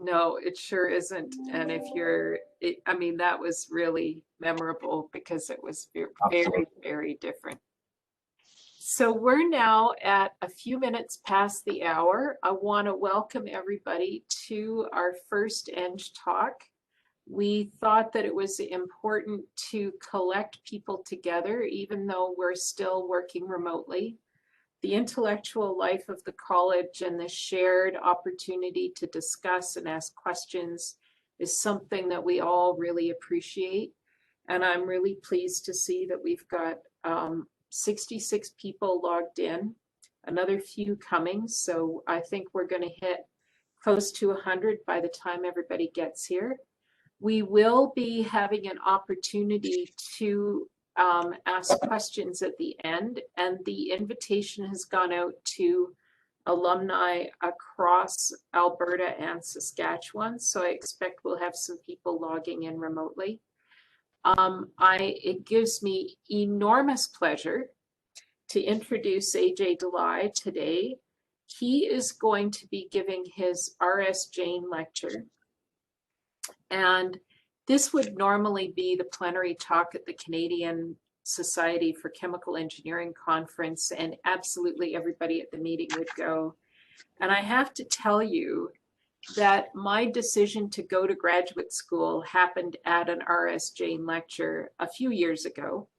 no, it sure isn't. And if you're, I mean, that was really memorable because it was very, very different. So we're now at a few minutes past the hour. I want to welcome everybody to our first Eng Talk. We thought that it was important to collect people together, even though we're still working remotely. The intellectual life of the college and the shared opportunity to discuss and ask questions is something that we all really appreciate. And I'm really pleased to see that we've got 66 people logged in, another few coming. So I think we're going to hit close to 100 by the time everybody gets here. We will be having an opportunity to ask questions at the end, and the invitation has gone out to alumni across Alberta and Saskatchewan. So I expect we'll have some people logging in remotely. It gives me enormous pleasure to introduce Ajay Dalai today. He is going to be giving his R.S. Jain lecture. And this would normally be the plenary talk at the Canadian Society for Chemical Engineering Conference, and absolutely everybody at the meeting would go. And I have to tell you that my decision to go to graduate school happened at an R.S. Jain lecture a few years ago.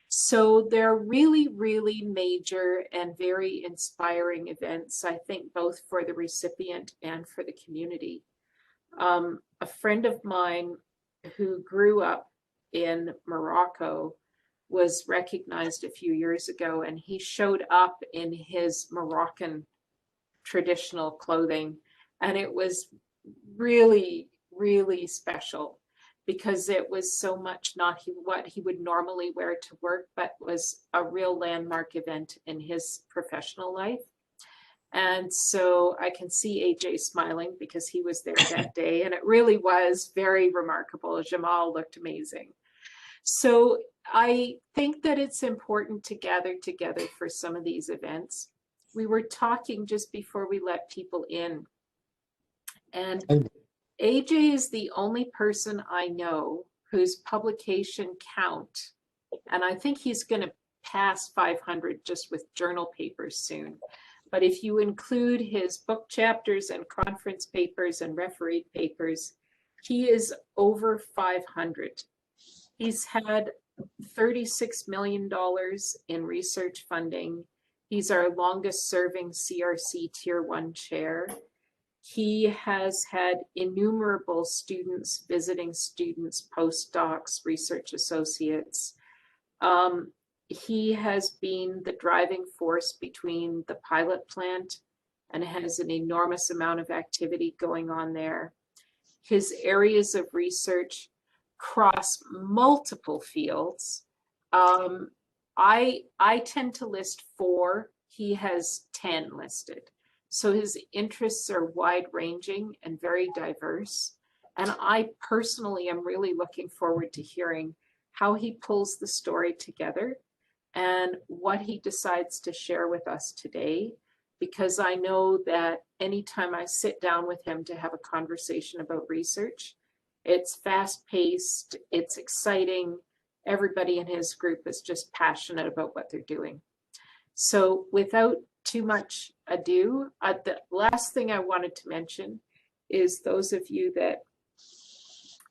So they're really, really major and very inspiring events, I think, both for the recipient and for the community. A friend of mine who grew up in Morocco was recognized a few years ago, and he showed up in his Moroccan traditional clothing. And it was really, really special because it was so much not what he would normally wear to work, but was a real landmark event in his professional life. And so I can see Ajay smiling because he was there that day, and it really was very remarkable. Jamal looked amazing. So I think that it's important to gather together for some of these events. We were talking just before we let people in, and Ajay is the only person I know whose publication count, and I think he's going to pass 500 just with journal papers soon. But if you include his book chapters and conference papers and refereed papers, he is over 500. He's had $36 million in research funding. He's our longest serving CRC Tier 1 chair. He has had innumerable students, visiting students, postdocs, research associates. He has been the driving force between the pilot plant and has an enormous amount of activity going on there. His areas of research cross multiple fields. I tend to list 4. He has 10 listed. So his interests are wide ranging and very diverse. And I personally am really looking forward to hearing how he pulls the story together and what he decides to share with us today, because I know that anytime I sit down with him to have a conversation about research, it's fast-paced, it's exciting. Everybody in his group is just passionate about what they're doing. So without too much ado, the last thing I wanted to mention is those of you that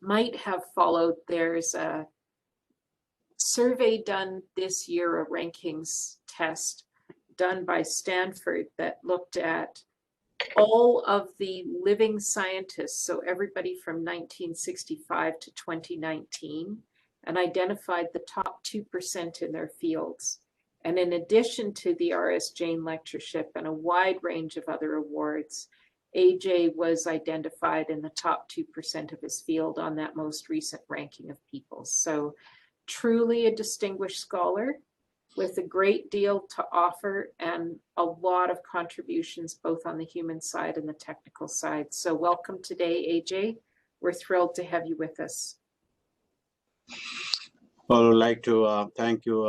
might have followed, there's a survey done this year, a rankings test done by Stanford that looked at all of the living scientists, so everybody from 1965 to 2019, and identified the top 2% in their fields. And in addition to the R.S. Jain Lectureship and a wide range of other awards, Ajay was identified in the top 2% of his field on that most recent ranking of people. So truly a distinguished scholar with a great deal to offer and a lot of contributions both on the human side and the technical side. So welcome today, Ajay. We're thrilled to have you with us. Well, I'd like to thank you,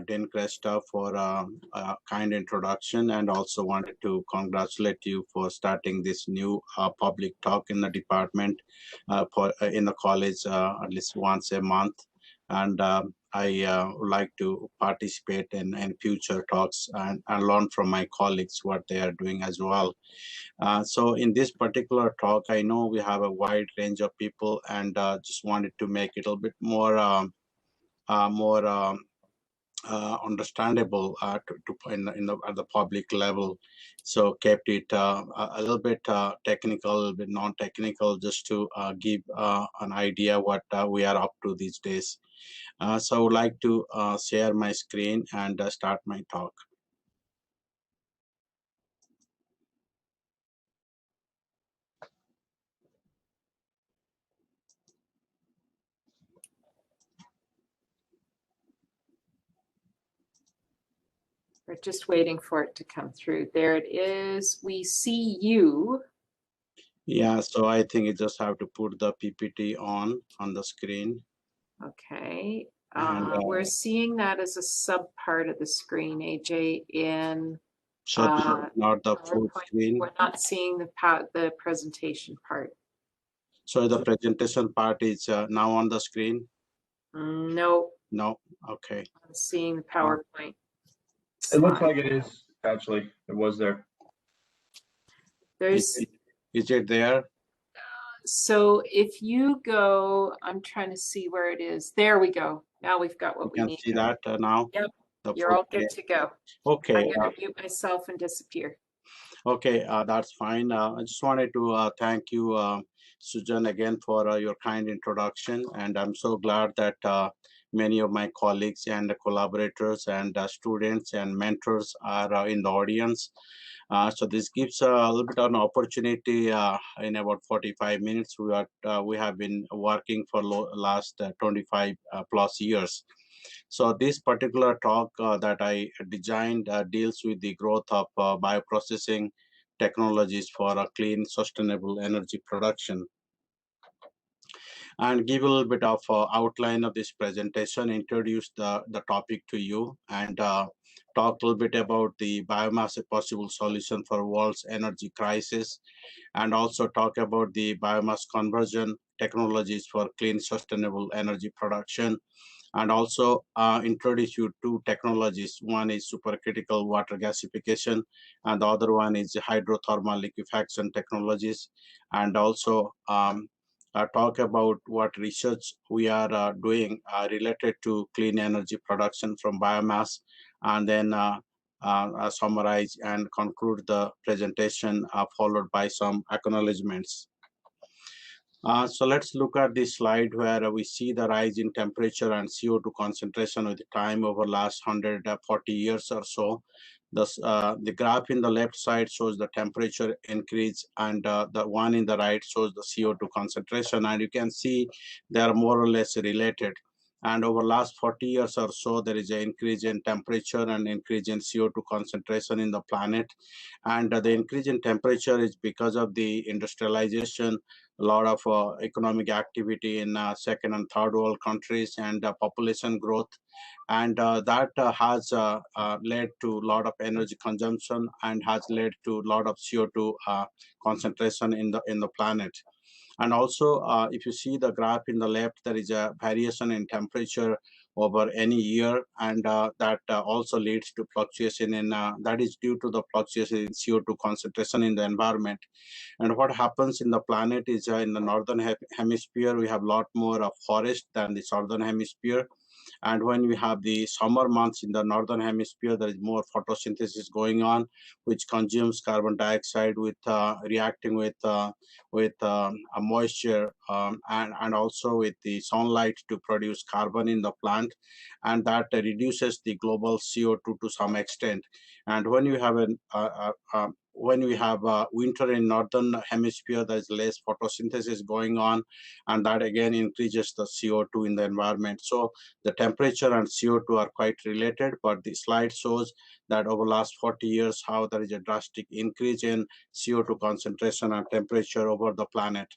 Dean Cresta, for a kind introduction, and also wanted to congratulate you for starting this new public talk in the department, in the college, at least once a month. And I would like to participate in future talks and learn from my colleagues what they are doing as well. So in this particular talk, I know we have a wide range of people, and just wanted to make it a little bit more more understandable to at the public level. So kept it a little bit technical, a little bit non-technical, just to give an idea what we are up to these days. So I would like to share my screen and start my talk. We're just waiting for it to come through. There it is. We see you. Yeah, so I think you just have to put the PPT on the screen. Okay. And We're seeing that as a sub part of the screen, AJ, in so not the full PowerPoint. screen. We're not seeing the presentation part. So the presentation part is now on the screen? No. No, okay. I'm seeing the PowerPoint. It looks like it is, actually. It was there. There's. Is it there? So if you go, I'm trying to see where it is. There we go. Now we've got what we need. You can see that now? Yep. The You're all good to go. Okay. I'm going to mute myself and disappear. Okay, that's fine. I just wanted to thank you, Sujan, again for your kind introduction. And I'm so glad that many of my colleagues and collaborators and students and mentors are in the audience. So this gives a little bit of an opportunity. In about 45 minutes, we have been working for last 25 plus years. So this particular talk that I designed deals with the growth of bioprocessing technologies for a clean, sustainable energy production. And give a little bit of outline of this presentation, introduce the topic to you, and talk a little bit about the biomass, a possible solution for world's energy crisis, and also talk about the biomass conversion technologies for clean, sustainable energy production, and also introduce you to technologies. One is supercritical water gasification, and the other one is hydrothermal liquefaction technologies, and also talk about what research we are doing related to clean energy production from biomass, and then summarize and conclude the presentation, followed by some acknowledgments. So let's look at this slide where we see the rise in temperature and CO2 concentration with time over last 140 years or so. The graph in the left side shows the temperature increase, and the one in the right shows the CO2 concentration. And you can see they are more or less related. And over last 40 years or so, there is an increase in temperature and increase in CO2 concentration in the planet. And the increase in temperature is because of the industrialization, a lot of economic activity in second and third world countries, and population growth, and that has led to a lot of energy consumption and has led to a lot of CO2 concentration in the planet. And also, if you see the graph in the left, there is a variation in temperature over any year, and that also leads to fluctuation in, that is due to the fluctuation in CO2 concentration in the environment. And what happens in the planet is in the northern hemisphere, we have a lot more of forest than the southern hemisphere. And when we have the summer months in the northern hemisphere, there is more photosynthesis going on, which consumes carbon dioxide with reacting with a moisture, and also with the sunlight to produce carbon in the plant, and that reduces the global CO2 to some extent. And when you have when we have winter in northern hemisphere, there is less photosynthesis going on, and that again increases the CO2 in the environment. So the temperature and CO2 are quite related, but the slide shows that over last 40 years, how there is a drastic increase in CO2 concentration and temperature over the planet.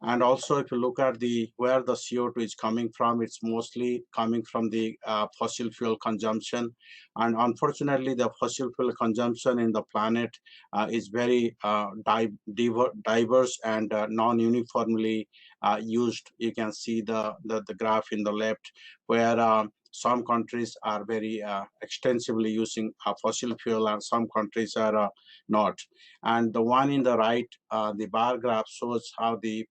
And also, if you look at where the CO2 is coming from, it's mostly coming from the fossil fuel consumption. And unfortunately, the fossil fuel consumption in the planet is very diverse and non-uniformly used. You can see the graph in the left, where some countries are very extensively using fossil fuel and some countries are not. And the one in the right, the bar graph, shows how the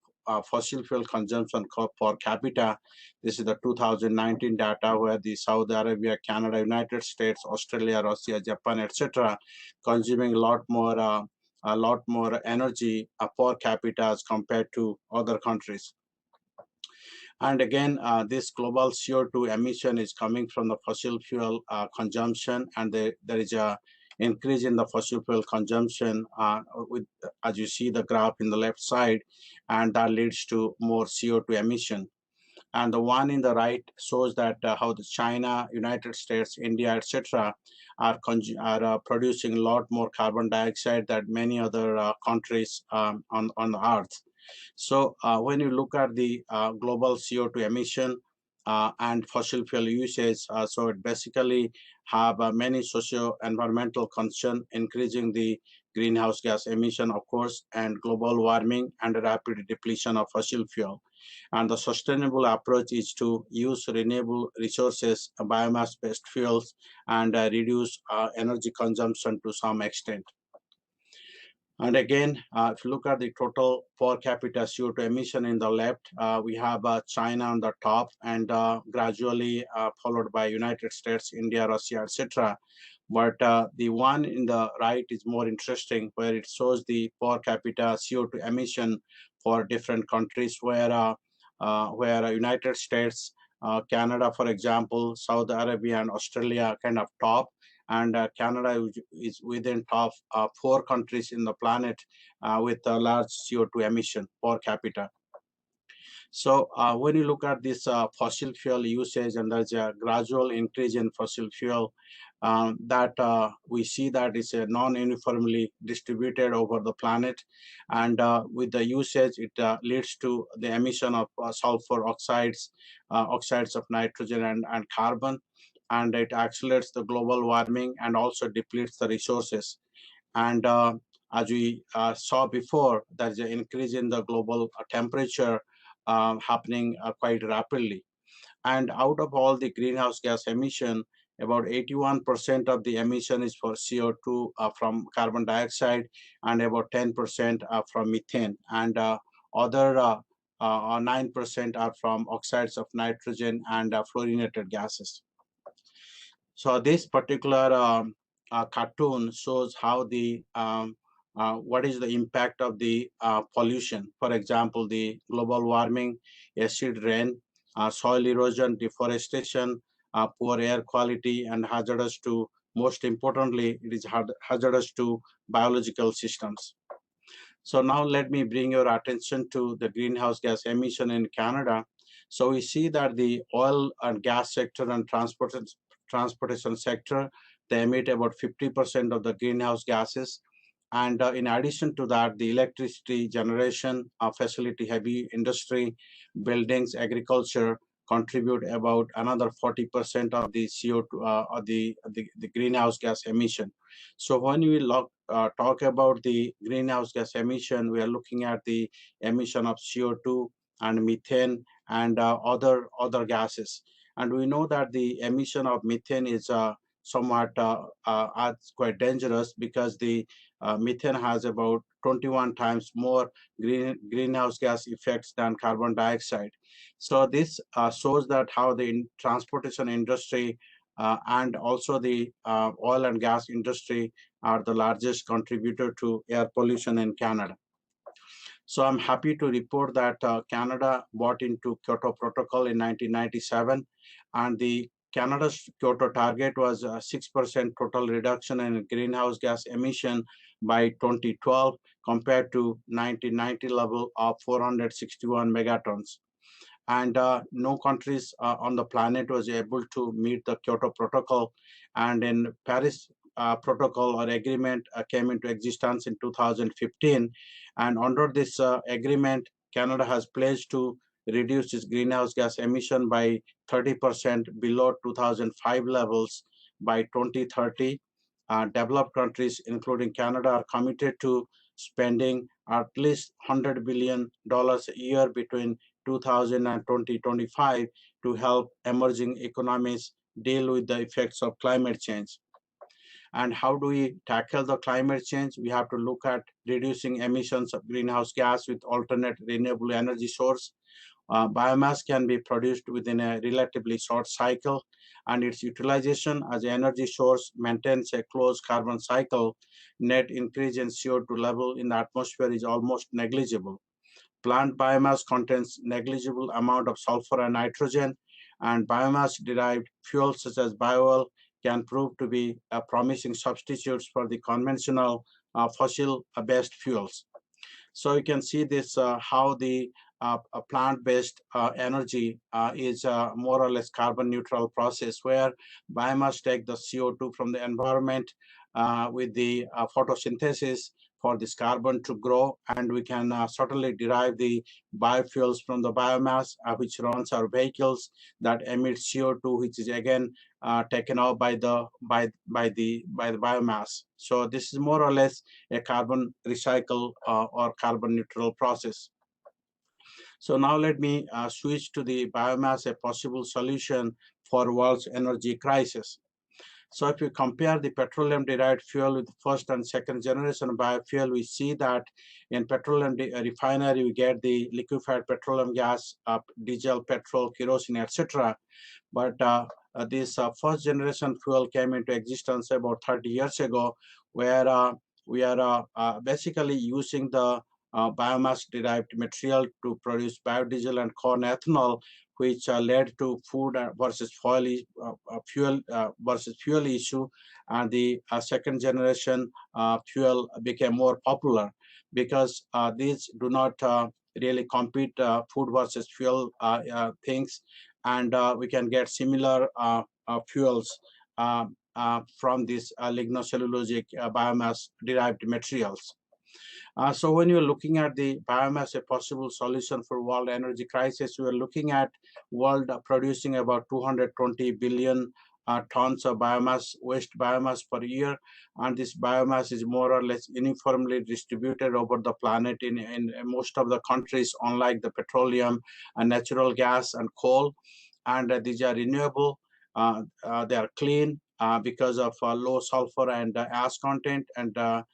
fossil fuel consumption per capita. This is the 2019 data, where the Saudi Arabia, Canada, United States, Australia, Russia, Japan, etc., consuming a lot more energy per capita as compared to other countries. And again, this global CO2 emission is coming from the fossil fuel consumption, and there is a increase in the fossil fuel consumption as you see the graph in the left side, and that leads to more CO2 emission. And the one in the right shows that how the China, United States, India, etc., are producing a lot more carbon dioxide than many other countries on the earth. So when you look at the global CO2 emission and fossil fuel usage, so it basically have many socio-environmental concerns, increasing the greenhouse gas emission, of course, and global warming and rapid depletion of fossil fuel. And the sustainable approach is to use renewable resources, biomass-based fuels, and reduce energy consumption to some extent. And again, if you look at the total per capita CO2 emission in the left, we have China on the top, and gradually followed by United States, India, Russia, etc. But the one in the right is more interesting, where it shows the per capita CO2 emission for different countries, where United States, Canada, for example, Saudi Arabia, and Australia kind of top. And Canada is within top 4 countries in the planet with a large CO2 emission per capita. So when you look at this fossil fuel usage, and there's a gradual increase in fossil fuel, that we see that it's non-uniformly distributed over the planet. And with the usage, it leads to the emission of sulfur oxides, oxides of nitrogen and carbon. And it accelerates the global warming and also depletes the resources. And as we saw before, there's an increase in the global temperature happening quite rapidly. And out of all the greenhouse gas emission, about 81% of the emission is for CO2 from carbon dioxide, and about 10% from methane, and other 9% are from oxides of nitrogen and fluorinated gases. So this particular cartoon shows how what is the impact of the pollution. For example, the global warming, acid rain, soil erosion, deforestation, poor air quality, and most importantly, it is hazardous to biological systems. So now let me bring your attention to the greenhouse gas emission in Canada. So we see that the oil and gas sector and transportation sector, they emit about 50% of the greenhouse gases. And in addition to that, the electricity generation, facility heavy industry, buildings, agriculture contribute about another 40% of the CO2, the greenhouse gas emission. So when we talk about the greenhouse gas emission, we are looking at the emission of CO2 and methane and other gases. And we know that the emission of methane is somewhat quite dangerous, because the methane has about 21 times more greenhouse gas effects than carbon dioxide. So this shows that how the transportation industry and also the oil and gas industry are the largest contributor to air pollution in Canada. So I'm happy to report that Canada bought into Kyoto Protocol in 1997, and the Canada's Kyoto target was 6% total reduction in greenhouse gas emission by 2012 compared to 1990 level of 461 megatons. And no countries on the planet was able to meet the Kyoto Protocol. And in Paris protocol or agreement came into existence in 2015. And under this agreement, Canada has pledged to reduce its greenhouse gas emission by 30% below 2005 levels by 2030. Developed countries, including Canada, are committed to spending at least $100 billion a year between 2000 and 2025 to help emerging economies deal with the effects of climate change. And how do we tackle the climate change? We have to look at reducing emissions of greenhouse gas with alternate renewable energy source. Biomass can be produced within a relatively short cycle, and its utilization as an energy source maintains a closed carbon cycle. Net increase in CO2 level in the atmosphere is almost negligible. Plant biomass contains negligible amount of sulfur and nitrogen, and biomass-derived fuels such as biooil can prove to be promising substitutes for the conventional fossil-based fuels. So you can see this how the plant-based energy is a more or less carbon neutral process where biomass take the CO2 from the environment with the photosynthesis for this carbon to grow, and we can certainly derive the biofuels from the biomass which runs our vehicles that emit CO2, which is again taken out by the biomass. So this is more or less a carbon recycle or carbon neutral process. So now let me switch to the biomass, a possible solution for world's energy crisis. So if you compare the petroleum-derived fuel with first and second generation biofuel, we see that in petroleum refinery, we get the liquefied petroleum gas, diesel, petrol, kerosene, etc. But this first generation fuel came into existence about 30 years ago, where we are basically using the biomass-derived material to produce biodiesel and corn ethanol, which led to food versus fuel versus fuel issue, and the second generation fuel became more popular because these do not really compete food versus fuel things, and we can get similar fuels from these lignocellulosic biomass derived materials. So when you're looking at the biomass, a possible solution for world energy crisis, we are looking at world producing about 220 billion tons of biomass, waste biomass per year. And this biomass is more or less uniformly distributed over the planet in most of the countries, unlike the petroleum and natural gas and coal. And these are renewable, they are clean because of low sulfur and ash content, and that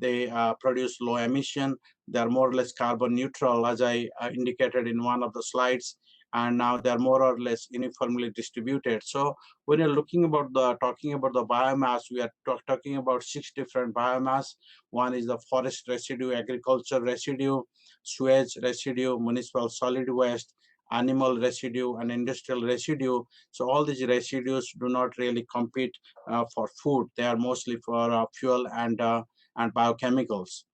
they produce low emission. They are more or less carbon neutral, as I indicated in one of the slides, and now they are more or less uniformly distributed. So when you're talking about the biomass, we are talking about 6 different biomass. One is the forest residue, agriculture residue, sewage residue, municipal solid waste, animal residue, and industrial residue. So all these residues do not really compete for food. They are mostly for fuel and biochemicals.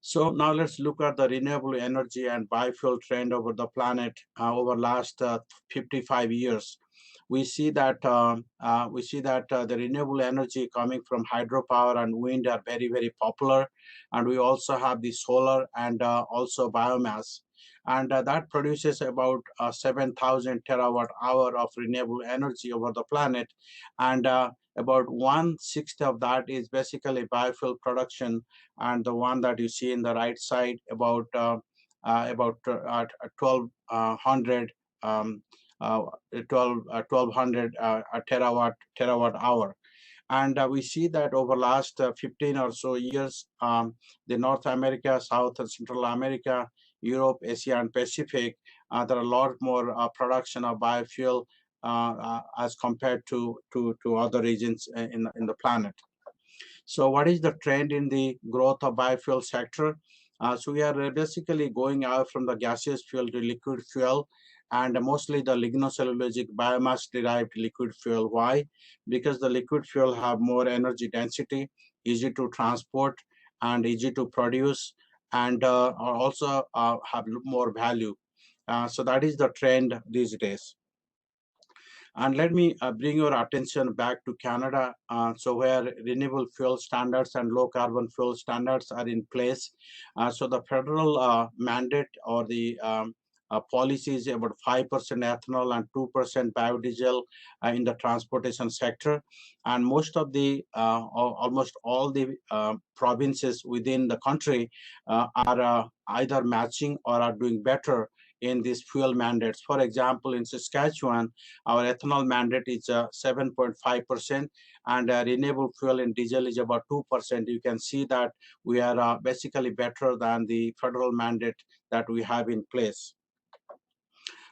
So now let's look at the renewable energy and biofuel trend over the planet over last 55 years. We see that the renewable energy coming from hydropower and wind are very, very popular, and we also have the solar and also biomass, and that produces about 7,000 terawatt hour of renewable energy over the planet, and about 1/6 of that is basically biofuel production, and the one that you see in the right side, about 1,200 terawatt hour. And we see that over last 15 or so years, the North America, South and Central America, Europe, Asia, and Pacific, there are a lot more production of biofuel as compared to other regions in the planet. So what is the trend in the growth of biofuel sector? So we are basically going out from the gaseous fuel to liquid fuel, and mostly the lignocellulosic biomass derived liquid fuel. Why? Because the liquid fuel have more energy density, easy to transport, and easy to produce, and also have more value. So that is the trend these days. And let me bring your attention back to Canada, so where renewable fuel standards and low carbon fuel standards are in place. So the federal mandate or the policy is about 5% ethanol and 2% biodiesel in the transportation sector. And most of the, almost all the provinces within the country are either matching or are doing better in these fuel mandates. For example, in Saskatchewan, our ethanol mandate is 7.5%, and renewable fuel in diesel is about 2%. You can see that we are basically better than the federal mandate that we have in place.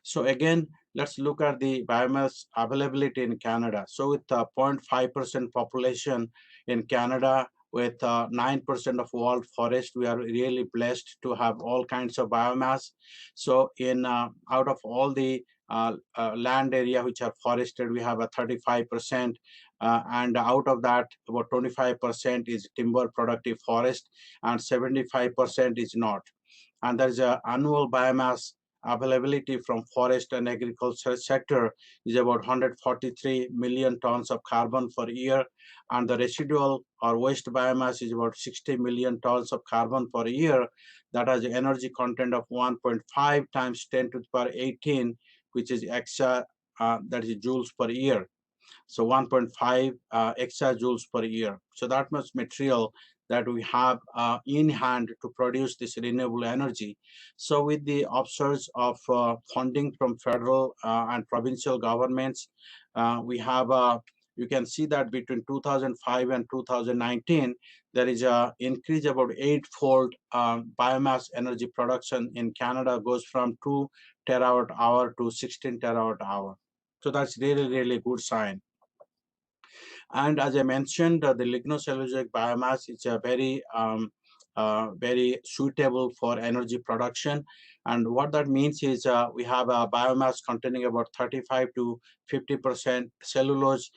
So again, let's look at the biomass availability in Canada. So with 0.5% population in Canada, with 9% of world forest, we are really blessed to have all kinds of biomass. So in out of all the land area which are forested, we have a 35%, and out of that, about 25% is timber productive forest, and 75% is not. And there is an annual biomass availability from forest and agriculture sector is about 143 million tons of carbon per year, and the residual or waste biomass is about 60 million tons of carbon per year. That has an energy content of 1.5 times 10 to the power 18, which is exa, that is joules per year. So 1.5 exajoules per year. So that much material that we have in hand to produce this renewable energy. So with the upsurge of funding from federal and provincial governments, we have you can see that between 2005 and 2019, there is a increase about 8-fold biomass energy production in Canada goes from 2 terawatt hour to 16 terawatt hour. So that's really, really good sign. And as I mentioned, the lignocellulosic biomass is a very suitable for energy production. And what that means is we have a biomass containing about 35 to 50% cellulose,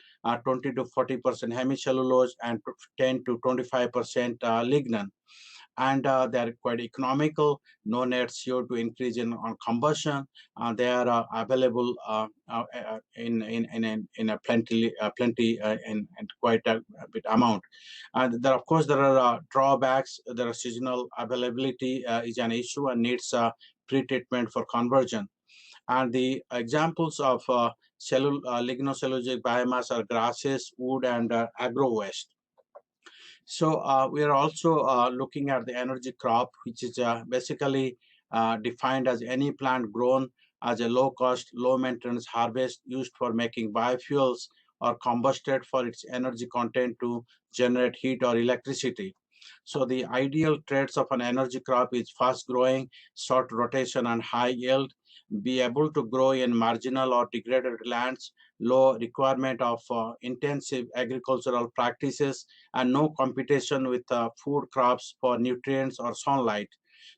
20 to 40% hemicellulose, and 10 to 25% lignin. And they are quite economical, no net CO2 increase on combustion. They are available in a plenty in quite a bit amount. And there, of course, there are drawbacks. There are seasonal availability is an issue and needs pre-treatment for conversion. And the examples of lignocellulosic biomass are grasses, wood, and agro waste. So we are also looking at the energy crop, which is basically defined as any plant grown as a low-cost, low-maintenance harvest used for making biofuels or combusted for its energy content to generate heat or electricity. So the ideal traits of an energy crop is fast-growing, short rotation, and high yield, be able to grow in marginal or degraded lands, low requirement of intensive agricultural practices, and no competition with food crops for nutrients or sunlight.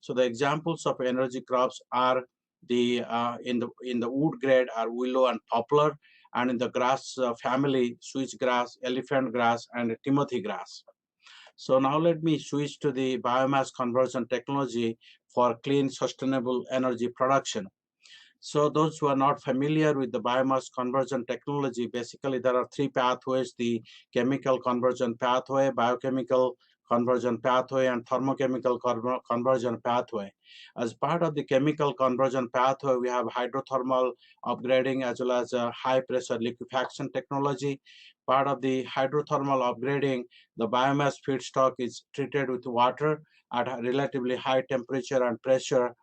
So the examples of energy crops are the in the wood grade are willow and poplar, and in the grass family, switchgrass, elephant grass, and timothy grass. So now let me switch to the biomass conversion technology for clean, sustainable energy production. So those who are not familiar with the biomass conversion technology, basically there are three pathways: the chemical conversion pathway, biochemical conversion pathway, and thermochemical conversion pathway. As part of the chemical conversion pathway, we have hydrothermal upgrading as well as high pressure liquefaction technology. Part of the hydrothermal upgrading, the biomass feedstock is treated with water at a relatively high temperature and pressure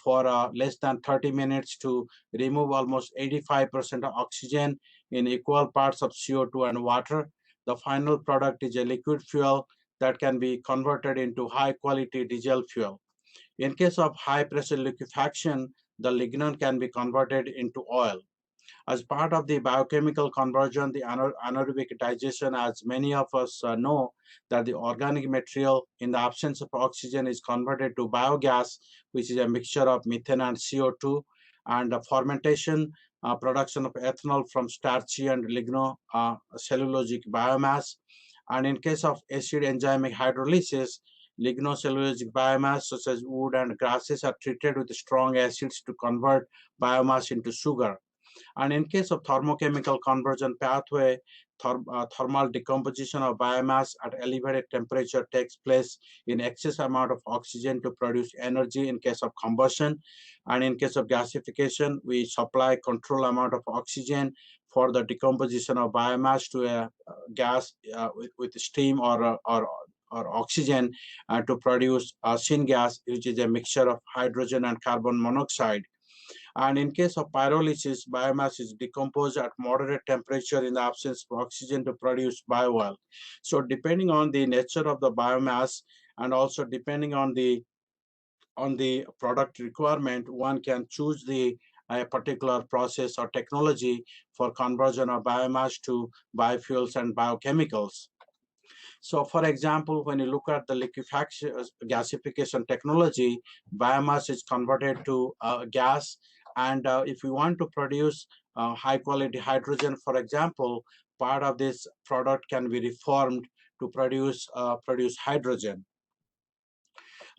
for less than 30 minutes to remove almost 85% of oxygen in equal parts of CO2 and water. The final product is a liquid fuel that can be converted into high quality diesel fuel. In case of high pressure liquefaction, the lignin can be converted into oil. As part of the biochemical conversion, the anaerobic digestion, as many of us know, that the organic material in the absence of oxygen is converted to biogas, which is a mixture of methane and CO2, and the fermentation, production of ethanol from starchy and lignocellulosic biomass. And in case of acid enzymic hydrolysis, lignocellulosic biomass such as wood and grasses are treated with strong acids to convert biomass into sugar. And in case of thermochemical conversion pathway, thermal decomposition of biomass at elevated temperature takes place in excess amount of oxygen to produce energy in case of combustion. And in case of gasification, we supply control amount of oxygen for the decomposition of biomass to a gas with steam or oxygen to produce syngas, which is a mixture of hydrogen and carbon monoxide. And in case of pyrolysis, biomass is decomposed at moderate temperature in the absence of oxygen to produce biooil. So depending on the nature of the biomass and also depending on the product requirement, one can choose a particular process or technology for conversion of biomass to biofuels and biochemicals. So for example, when you look at the liquefaction gasification technology, biomass is converted to gas. And if we want to produce high quality hydrogen, for example, part of this product can be reformed to produce hydrogen.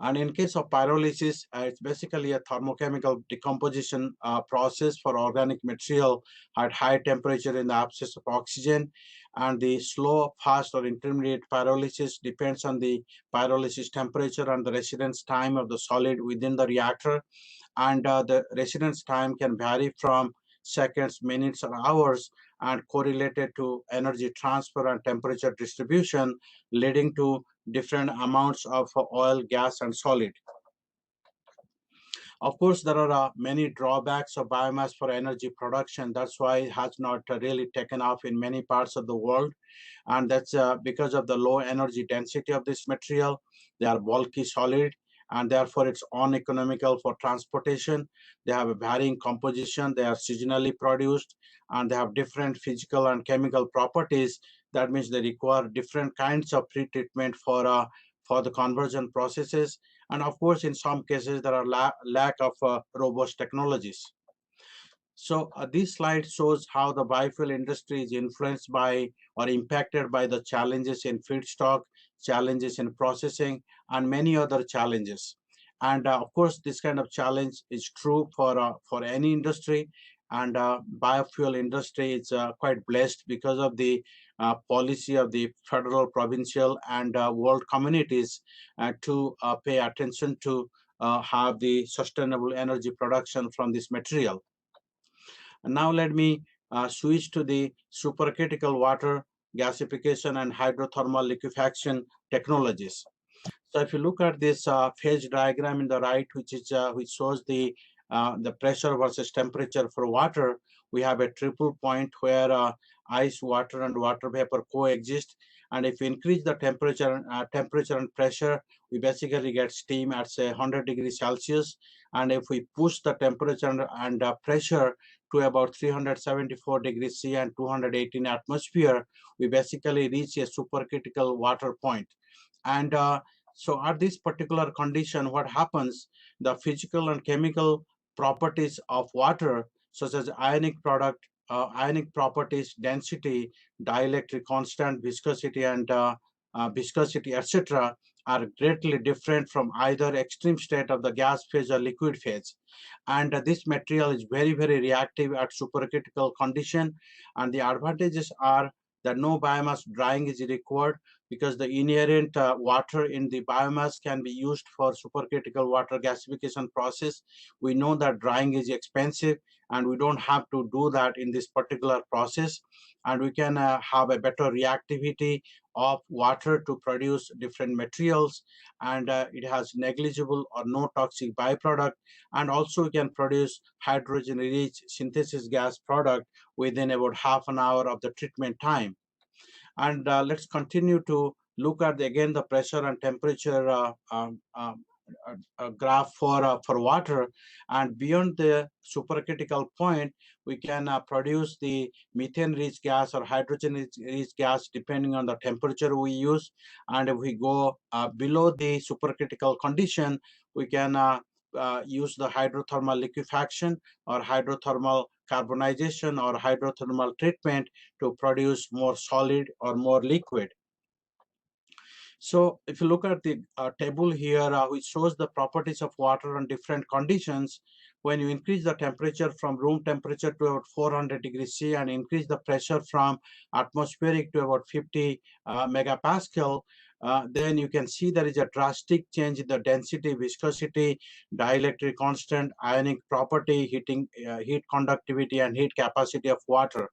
And in case of pyrolysis, it's basically a thermochemical decomposition process for organic material at high temperature in the absence of oxygen. And the slow, fast, or intermediate pyrolysis depends on the pyrolysis temperature and the residence time of the solid within the reactor. And the residence time can vary from seconds, minutes, or hours, and correlated to energy transfer and temperature distribution, leading to different amounts of oil, gas, and solid. Of course, there are many drawbacks of biomass for energy production. That's why it has not really taken off in many parts of the world. And that's because of the low energy density of this material. They are bulky solid, and therefore it's uneconomical for transportation. They have a varying composition. They are seasonally produced, and they have different physical and chemical properties. That means they require different kinds of pretreatment for the conversion processes. And of course, in some cases, there are lack of robust technologies. So this slide shows how the biofuel industry is influenced by or impacted by the challenges in feedstock, challenges in processing, and many other challenges. And of course, this kind of challenge is true for any industry. And biofuel industry is quite blessed because of the policy of the federal, provincial, and world communities to pay attention to have the sustainable energy production from this material. And now let me switch to the supercritical water gasification and hydrothermal liquefaction technologies. So if you look at this phase diagram in the right, which shows the pressure versus temperature for water, we have a triple point where ice, water, and water vapor coexist. And if we increase the temperature and pressure, we basically get steam at say 100 degrees Celsius. And if we push the temperature and pressure to about 374 degrees C and 218 atmosphere, we basically reach a supercritical water point. And so at this particular condition, what happens, the physical and chemical properties of water, such as ionic properties, density, dielectric constant, viscosity, and viscosity, etc., are greatly different from either extreme state of the gas phase or liquid phase. And this material is very, very reactive at supercritical condition. And the advantages are that no biomass drying is required because the inherent water in the biomass can be used for supercritical water gasification process. We know that drying is expensive, and we don't have to do that in this particular process. And we can have a better reactivity of water to produce different materials, and it has negligible or no toxic byproduct. And also we can produce hydrogen-rich synthesis gas product within about half an hour of the treatment time. And let's continue to look at again the pressure and temperature graph for water. And beyond the supercritical point, we can produce the methane-rich gas or hydrogen-rich gas depending on the temperature we use. And if we go below the supercritical condition, we can use the hydrothermal liquefaction or hydrothermal carbonization or hydrothermal treatment to produce more solid or more liquid. So if you look at the table here, which shows the properties of water on different conditions, when you increase the temperature from room temperature to about 400 degrees C and increase the pressure from atmospheric to about 50 megapascal, then you can see there is a drastic change in the density, viscosity, dielectric constant, ionic property, heat conductivity, and heat capacity of water.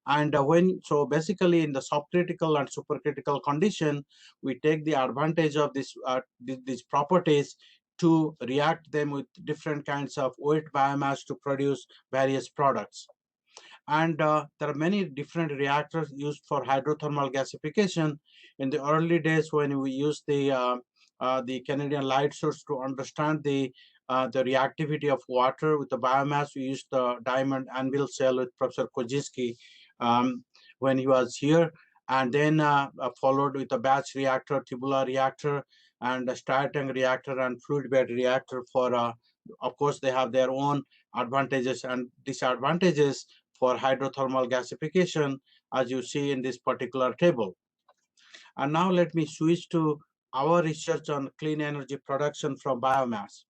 And so basically in the subcritical and supercritical condition, we take the advantage of these properties to react them with different kinds of wet biomass to produce various products. And there are many different reactors used for hydrothermal gasification. In the early days, when we used the Canadian light source to understand the reactivity of water with the biomass, we used the diamond anvil cell with Professor Kozinski when he was here, and then followed with a batch reactor, tubular reactor, and a stir tank reactor and fluid bed reactor. For of course, they have their own advantages and disadvantages for hydrothermal gasification, as you see in this particular table. And now let me switch to our research on clean energy production from biomass.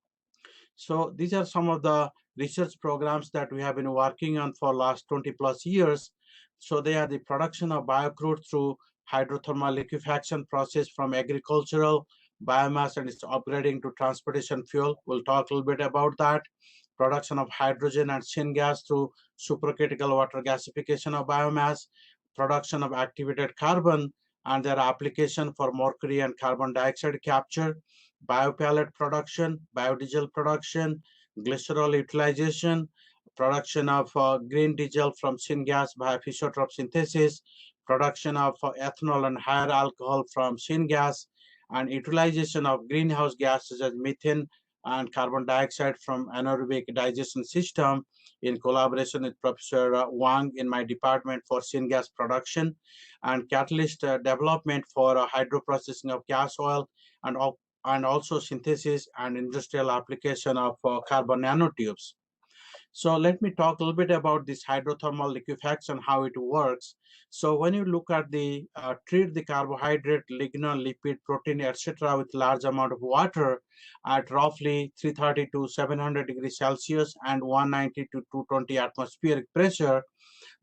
So these are some of the research programs that we have been working on for last 20 plus years. So they are the production of biocrude through hydrothermal liquefaction process from agricultural biomass and its upgrading to transportation fuel. We'll talk a little bit about that. Production of hydrogen and syngas through supercritical water gasification of biomass, production of activated carbon and their application for mercury and carbon dioxide capture, biopellet production, biodiesel production, glycerol utilization, production of green diesel from syngas by physiotroph synthesis, production of ethanol and higher alcohol from syngas, and utilization of greenhouse gases as methane and carbon dioxide from anaerobic digestion system in collaboration with Professor Wang in my department for syngas production, and catalyst development for hydroprocessing of gas oil, and also synthesis and industrial application of carbon nanotubes. So let me talk a little bit about this hydrothermal liquefaction, how it works. So when you look at treat the carbohydrate, lignin, lipid, protein, etc. with large amount of water at roughly 330 to 700 degrees Celsius and 190 to 220 atmospheric pressure,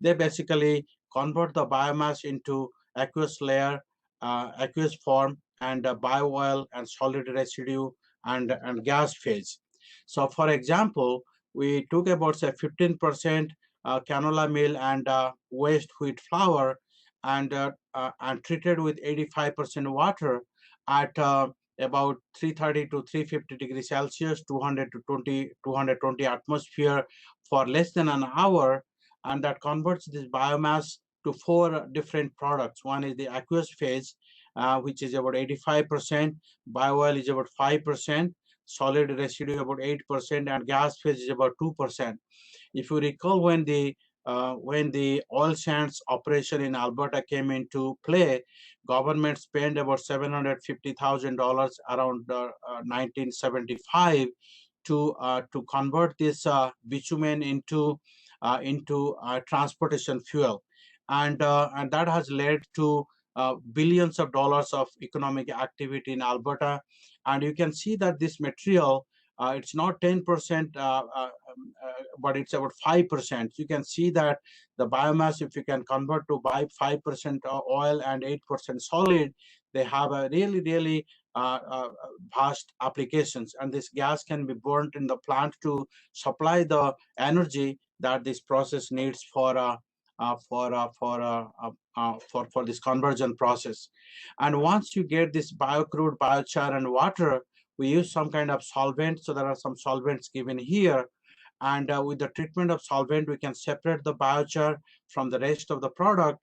they basically convert the biomass into aqueous layer, aqueous form, and bio oil and solid residue and gas phase. So for example, we took about say 15% canola meal and waste wheat flour and treated with 85% water at about 330 to 350 degrees Celsius, 200 to 220 atmosphere for less than an hour, and that converts this biomass to four different products. One is the aqueous phase, which is about 85%, bio-oil is about 5%, solid residue about 8%, and gas phase is about 2%. If you recall, when the oil sands operation in Alberta came into play, government spent about $750,000 around 1975 to convert this bitumen into transportation fuel, and that has led to billions of dollars of economic activity in Alberta. And you can see that this material, it's not 10%, but it's about 5%. You can see that the biomass, if you can convert to 5% oil and 8% solid, they have a really vast applications. And this gas can be burnt in the plant to supply the energy that this process needs for this conversion process. And once you get this biocrude, biochar, and water, we use some kind of solvent. So there are some solvents given here. And with the treatment of solvent, we can separate the biochar from the rest of the product.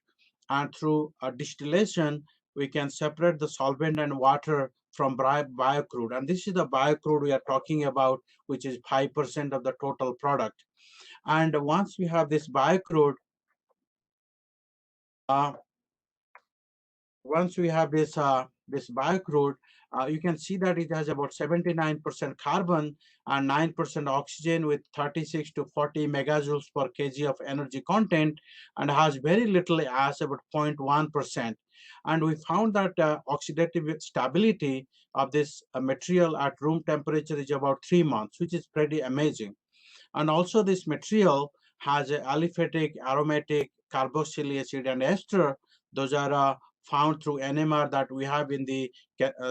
And through distillation, we can separate the solvent and water from biocrude. And this is the biocrude we are talking about, which is 5% of the total product. And once we have this biocrude, once we have this this biocrude, you can see that it has about 79% carbon and 9% oxygen with 36 to 40 megajoules per kg of energy content, and has very little as about 0.1%. And we found that oxidative stability of this material at room temperature is about 3 months, which is pretty amazing. And also this material has a aliphatic, aromatic, carboxylic acid, and ester. Those are found through NMR that we have in the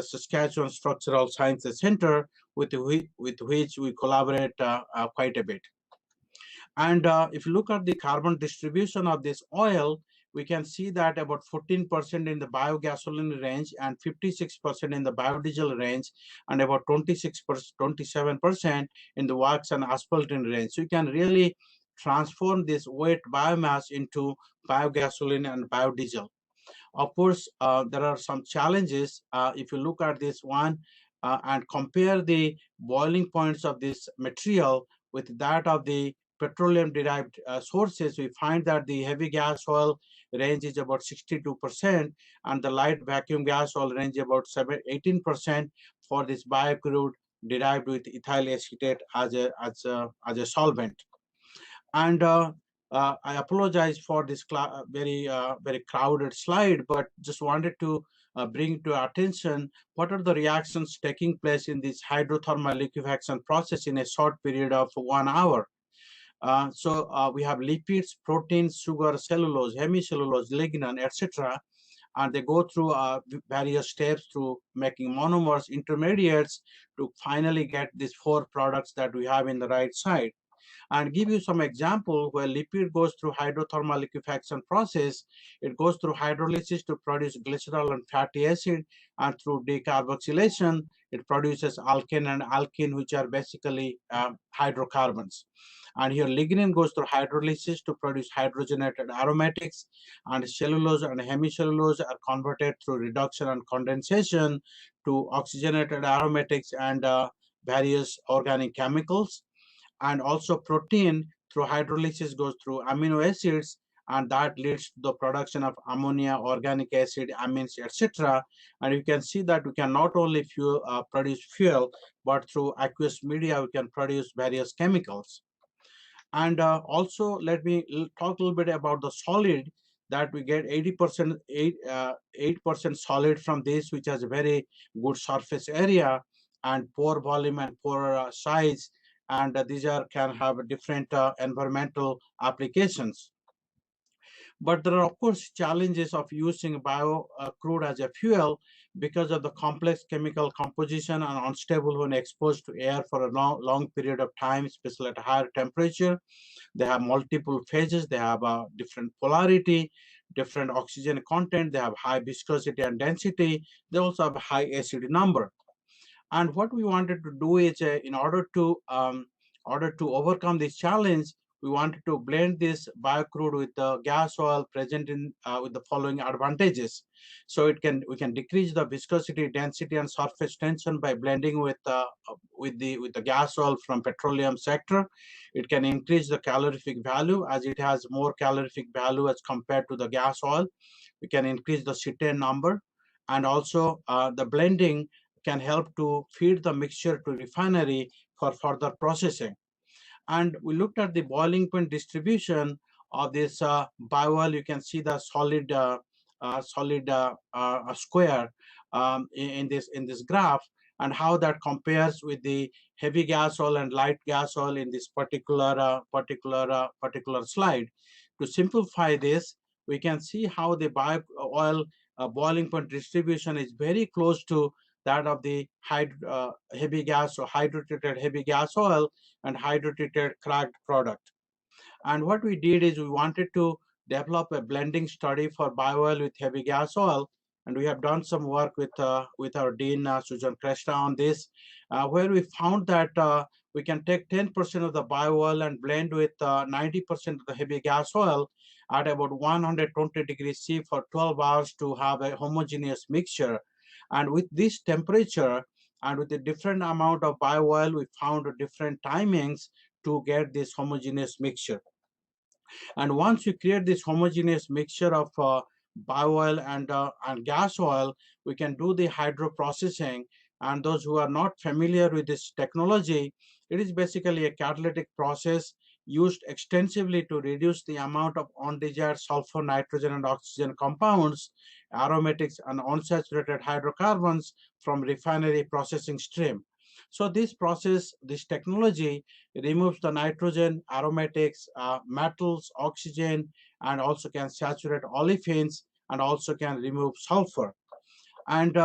Saskatchewan Structural Sciences Center, with which we collaborate quite a bit. And if you look at the carbon distribution of this oil, we can see that about 14% in the biogasoline range and 56% in the biodiesel range, and about 27% in the wax and asphaltene range. So you can really transform this wet biomass into biogasoline and biodiesel. Of course, there are some challenges. If you look at this one and compare the boiling points of this material with that of the petroleum-derived sources, we find that the heavy gas oil range is about 62%, and the light vacuum gas oil range about 18% for this biocrude derived with ethyl acetate as a solvent. And I apologize for this very crowded slide, but just wanted to bring to attention what are the reactions taking place in this hydrothermal liquefaction process in a short period of 1 hour. So we have lipids, proteins, sugar, cellulose, hemicellulose, lignin, etc. And they go through various steps through making monomers, intermediates, to finally get these 4 products that we have in the right side. And give you some example where lipid goes through hydrothermal liquefaction process. It goes through hydrolysis to produce glycerol and fatty acid, and through decarboxylation, it produces alkane and alkene, which are basically hydrocarbons. And here lignin goes through hydrolysis to produce hydrogenated aromatics, and cellulose and hemicellulose are converted through reduction and condensation to oxygenated aromatics and various organic chemicals. And also protein through hydrolysis goes through amino acids, and that leads to the production of ammonia, organic acid, amines, etc. And you can see that we can not only produce fuel, but through aqueous media we can produce various chemicals. And also let me talk a little bit about the solid, that we get 8% solid from this, which has a very good surface area and poor volume and poor size, and these can have different environmental applications. But there are, of course, challenges of using crude as a fuel because of the complex chemical composition and unstable when exposed to air for a long period of time, especially at a higher temperature. They have multiple phases. They have a different polarity, different oxygen content. They have high viscosity and density. They also have a high acidity number. And what we wanted to do is, in order to overcome this challenge, we wanted to blend this biocrude with the gas oil present in with the following advantages. So we can decrease the viscosity, density, and surface tension by blending with the gas oil from petroleum sector. It can increase the calorific value, as it has more calorific value as compared to the gas oil. We can increase the cetane number, and also the blending can help to feed the mixture to refinery for further processing. And we looked at the boiling point distribution of this bio-oil. You can see the solid square in this graph, and how that compares with the heavy gas oil and light gas oil in this particular slide. To simplify this, we can see how the bio-oil boiling point distribution is very close to that of the heavy gas or hydrotreated heavy gas oil and hydrotreated cracked product. And what we did is we wanted to develop a blending study for bio-oil with heavy gas oil, and we have done some work with our Dean Susan Cresta on this, where we found that we can take 10% of the bio-oil and blend with 90% of the heavy gas oil at about 120 degrees C for 12 hours to have a homogeneous mixture. And with this temperature and with a different amount of bio-oil, we found different timings to get this homogeneous mixture. And once you create this homogeneous mixture of bio-oil and gas oil, we can do the hydroprocessing. And those who are not familiar with this technology, it is basically a catalytic process used extensively to reduce the amount of undesired sulfur, nitrogen, and oxygen compounds, aromatics, and unsaturated hydrocarbons from refinery processing stream. So this process, this technology removes the nitrogen, aromatics, metals, oxygen, and also can saturate olefins, and also can remove sulfur. And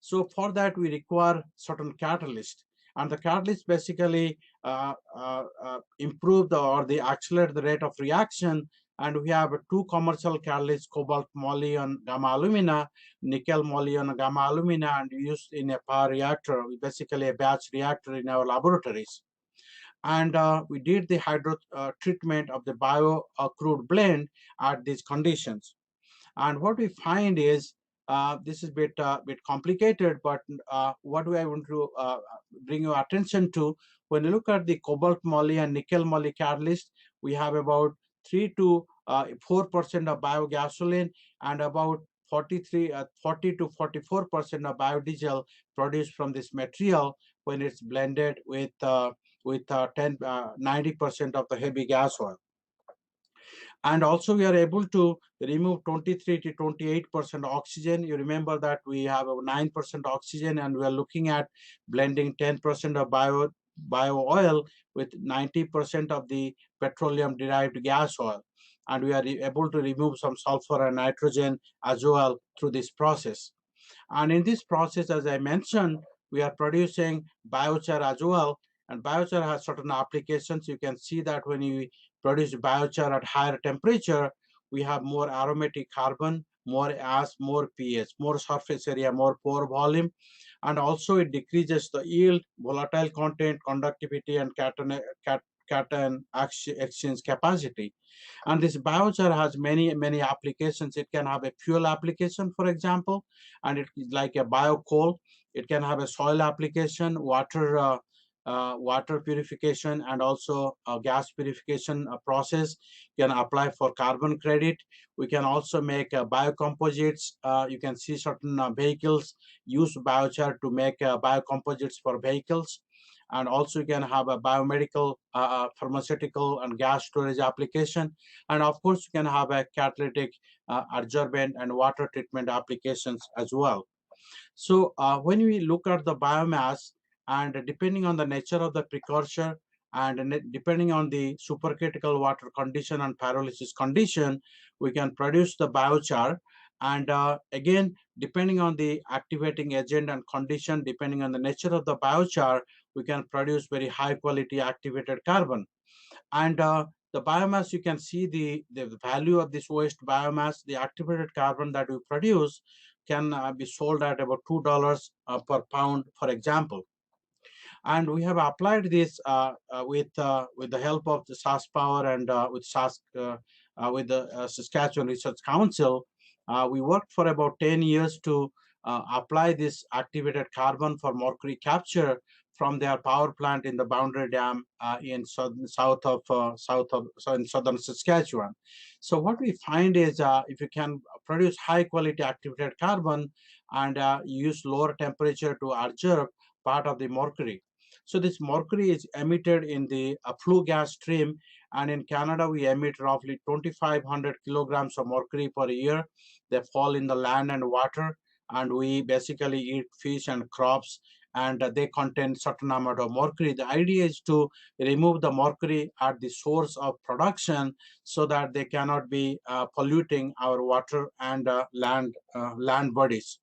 so for that, we require certain catalyst. And the catalyst basically improve or they accelerate the rate of reaction. And we have two commercial catalysts, cobalt moly and gamma alumina, nickel moly and gamma alumina, and used in a power reactor, basically a batch reactor in our laboratories. And we did the hydro treatment of the bio crude blend at these conditions. And what we find is this is a bit complicated, but what I want to bring your attention to, when you look at the cobalt moly and nickel moly catalyst, we have about 3 to 4% of biogasoline and about 40 to 44% of biodiesel produced from this material when it's blended with 90% of the heavy gas oil. And also we are able to remove 23 to 28% oxygen. You remember that we have 9% oxygen, and we are looking at blending 10% of bio oil with 90% of the petroleum derived gas oil. And we are able to remove some sulfur and nitrogen as well through this process. And in this process, as I mentioned, we are producing biochar as well. And biochar has certain applications. You can see that when you produce biochar at higher temperature, we have more aromatic carbon, more ash, more pH, more surface area, more pore volume. And also it decreases the yield, volatile content, conductivity, and cation exchange capacity. And this biochar has many applications. It can have a fuel application, for example, and it is like a biocoal. It can have a soil application, water purification, and also a gas purification process. Can apply for carbon credit. We can also make biocomposites. You can see certain vehicles use biochar to make biocomposites for vehicles. And also you can have a biomedical, pharmaceutical, and gas storage application. And of course, you can have a catalytic, adsorbent, and water treatment applications as well. So when we look at the biomass, and depending on the nature of the precursor, and depending on the supercritical water condition and pyrolysis condition, we can produce the biochar. And again, depending on the activating agent and condition, depending on the nature of the biochar, we can produce very high quality activated carbon. And the biomass, you can see the value of this waste biomass, the activated carbon that we produce can be sold at about $2 per pound, for example. And we have applied this with the help of the SAS Power and with SAS, with the Saskatchewan Research Council. We worked for about 10 years to apply this activated carbon for mercury capture from their power plant in the Boundary Dam in southern Saskatchewan. So what we find is if you can produce high quality activated carbon and use lower temperature to absorb part of the mercury. So this mercury is emitted in the flue gas stream, and in Canada we emit roughly 2,500 kilograms of mercury per year. They fall in the land and water, and we basically eat fish and crops, and they contain certain amount of mercury. The idea is to remove the mercury at the source of production so that they cannot be polluting our water and land bodies.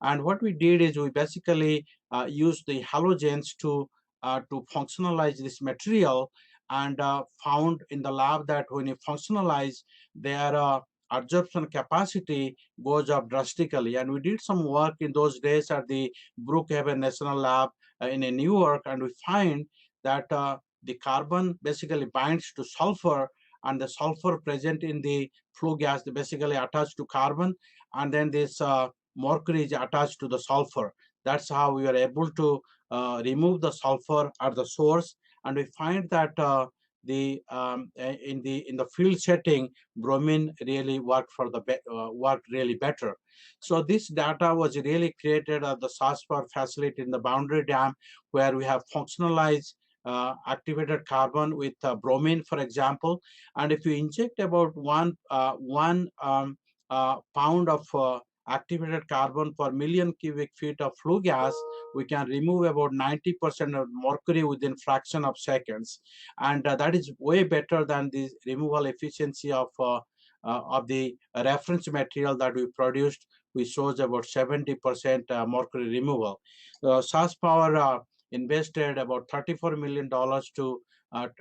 And what we did is we basically used the halogens to functionalize this material, and found in the lab that when you functionalize, their absorption capacity goes up drastically. And we did some work in those days at the Brookhaven National Lab in New York, and we find that the carbon basically binds to sulfur, and the sulfur present in the flue gas basically attached to carbon, and then this mercury is attached to the sulfur. That's how we are able to remove the sulfur at the source. And we find that in the field setting, bromine really worked worked really better. So this data was really created at the SASPAR facility in the Boundary Dam, where we have functionalized activated carbon with bromine, for example. And if you inject about one pound of activated carbon per million cubic feet of flue gas, we can remove about 90% of mercury within fraction of seconds, and that is way better than the removal efficiency of the reference material that we produced, which shows about 70% mercury removal. SAS Power invested about $34 million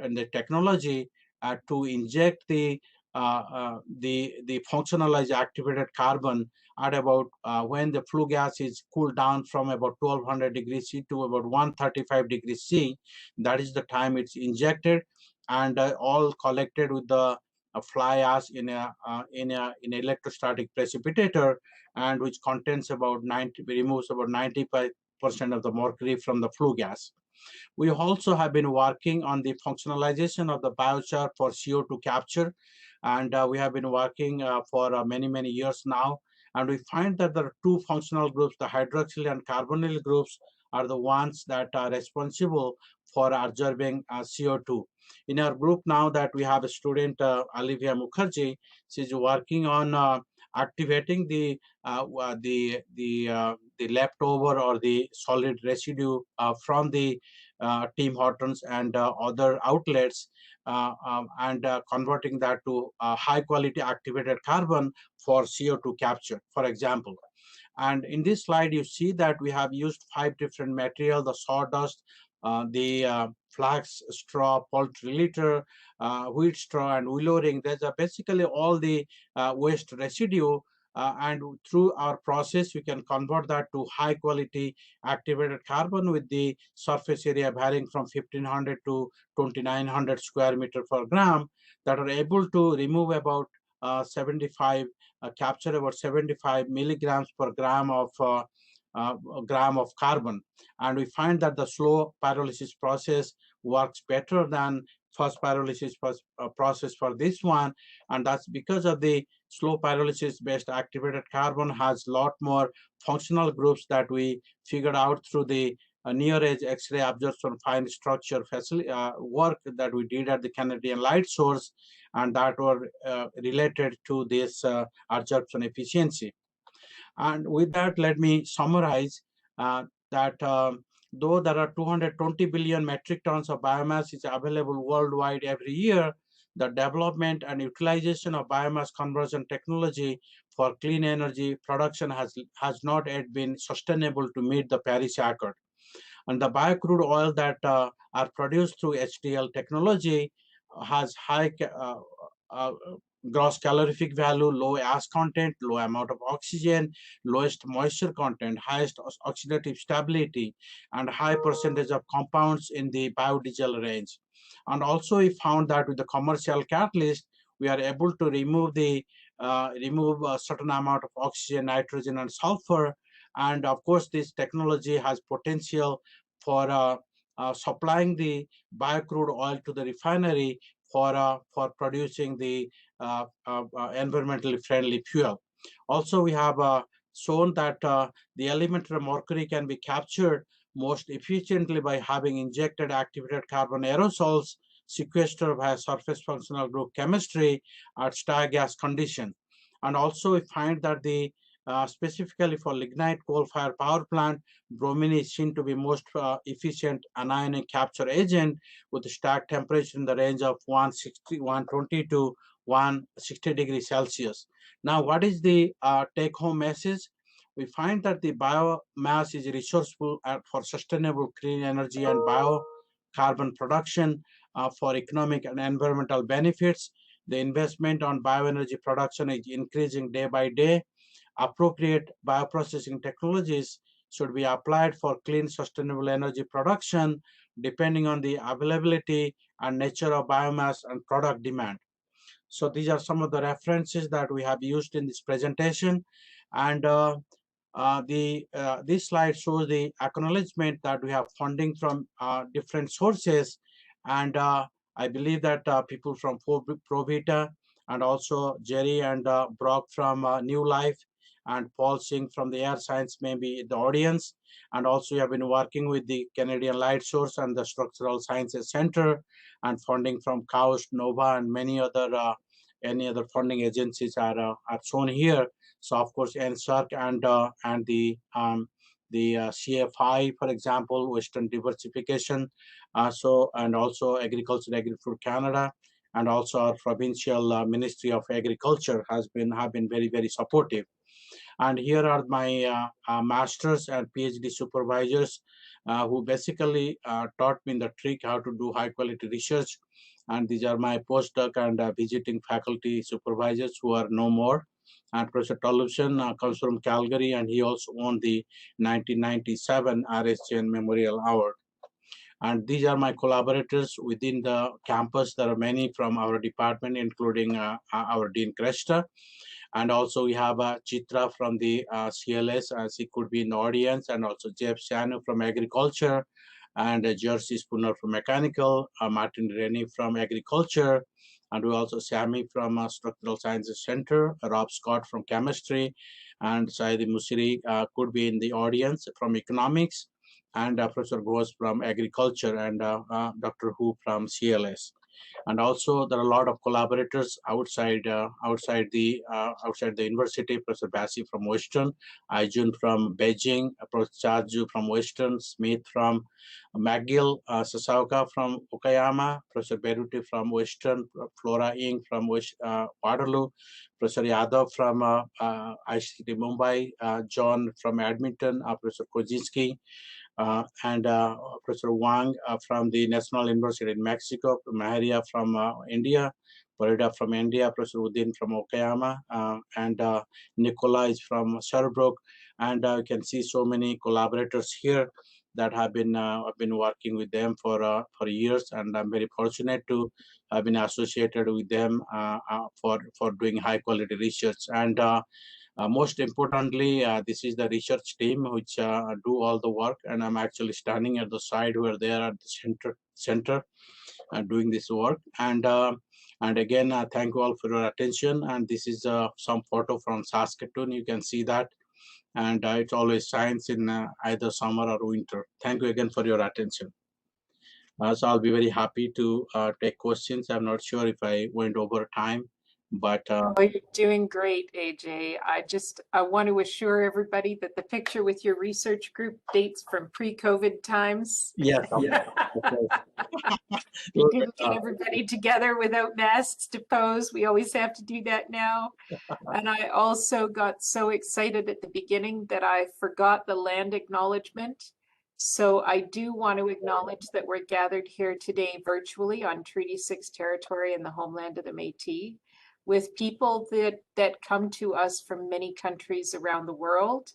in the technology to inject the functionalized activated carbon at about when the flue gas is cooled down from about 1200 degrees C to about 135 degrees C. That is the time it's injected, and all collected with the fly ash in an electrostatic precipitator, and which contains about removes about 95% of the mercury from the flue gas. We also have been working on the functionalization of the biochar for CO2 capture, and we have been working for many years now. And we find that there are two functional groups, the hydroxyl and carbonyl groups, are the ones that are responsible for absorbing CO2. In our group now that we have a student, Olivia Mukherjee, she's working on activating the leftover or the solid residue from the Tim Hortons and other outlets, and converting that to high quality activated carbon for CO2 capture, for example. And in this slide, you see that we have used 5 different materials: the sawdust, the flax straw, poultry litter, wheat straw, and willow ring. These are basically all the waste residue. And through our process, we can convert that to high quality activated carbon with the surface area varying from 1500 to 2900 square meter per gram, that are able to remove about 75 capture about 75 milligrams per gram of carbon. And we find that the slow pyrolysis process works better than fast pyrolysis process for this one, and that's because of the slow pyrolysis based activated carbon has a lot more functional groups that we figured out through the near edge X-ray absorption fine structure work that we did at the Canadian Light Source, and that were related to this absorption efficiency. And with that, let me summarize that though there are 220 billion metric tons of biomass is available worldwide every year, the development and utilization of biomass conversion technology for clean energy production has not yet been sustainable to meet the Paris Accord. And the biocrude oil that are produced through HDL technology has high gross calorific value, low ash content, low amount of oxygen, lowest moisture content, highest oxidative stability, and high percentage of compounds in the biodiesel range. And also we found that with the commercial catalyst, we are able to remove a certain amount of oxygen, nitrogen, and sulfur. And of course, this technology has potential for supplying the biocrude oil to the refinery for producing the environmentally friendly fuel. Also, we have shown that the elementary mercury can be captured most efficiently by having injected activated carbon aerosols sequestered by surface functional group chemistry at star gas condition. And also we find that the specifically for lignite coal-fired power plant, bromine is seen to be most efficient anionic capture agent with stack temperature in the range of 120 to 160 degrees Celsius. Now, what is the take-home message? We find that the biomass is resourceful for sustainable clean energy and biocarbon production for economic and environmental benefits. The investment on bioenergy production is increasing day by day. Appropriate bioprocessing technologies should be applied for clean, sustainable energy production, depending on the availability and nature of biomass and product demand. So these are some of the references that we have used in this presentation. And this slide shows the acknowledgement that we have funding from different sources. And I believe that people from Provita, and also Jerry and Brock from New Life, and Paul Singh from the Air Science may be the audience. And also we have been working with the Canadian Light Source and the Structural Sciences Center, and funding from KAUST, NOVA, and many other any other funding agencies are shown here. So of course NSERC and the CFI, for example, Western Diversification, and also Agriculture, Agri-Food Canada, and also our provincial Ministry of Agriculture have been very supportive. And here are my masters and PhD supervisors who basically taught me the trick how to do high quality research. And these are my postdoc and visiting faculty supervisors who are no more. And Professor Tollefson comes from Calgary, and he also won the 1997 RSGN Memorial Award. And these are my collaborators within the campus. There are many from our department, including our Dean Kresta. And also we have Chitra from the CLS, as he could be in the audience, and also Jeff Sanu from Agriculture, and Jersey Spooner from Mechanical, Martin Rennie from Agriculture, and we also Sammy from Structural Sciences Center, Rob Scott from Chemistry, and Saidi Musiri could be in the audience from Economics, and Professor Ghosh from Agriculture, and Dr. Hu from CLS. And also there are a lot of collaborators outside the university. Professor Bassi from Western, Aijun from Beijing, Professor Chaju from Western, Smith from McGill, Sasauka from Okayama, Professor Beruti from Western, Flora Ing from Waterloo, Professor Yadav from ICT Mumbai, John from Edmonton, Professor Kozinski, and Professor Wang from the National University in Mexico, Maharia from India, Parida from India, Professor Udin from Okayama, and Nicola is from Sherbrooke. And you can see so many collaborators here that have been working with them for years, and I'm very fortunate to have been associated with them for doing high quality research. And most importantly, this is the research team which do all the work, and I'm actually standing at the side where they are at the center doing this work. And again, thank you all for your attention. And this is some photo from Saskatoon. You can see that, and it always shines in either summer or winter. Thank you again for your attention. So I'll be very happy to take questions. I'm not sure if I went over time, but oh, you're doing great, AJ. I want to assure everybody that the picture with your research group dates from pre-COVID times. yes, We didn't get everybody together without masks to pose. We always have to do that now. And I also got so excited at the beginning that I forgot the land acknowledgement. So I do want to acknowledge that we're gathered here today virtually on Treaty 6 territory in the homeland of the Métis, with people that come to us from many countries around the world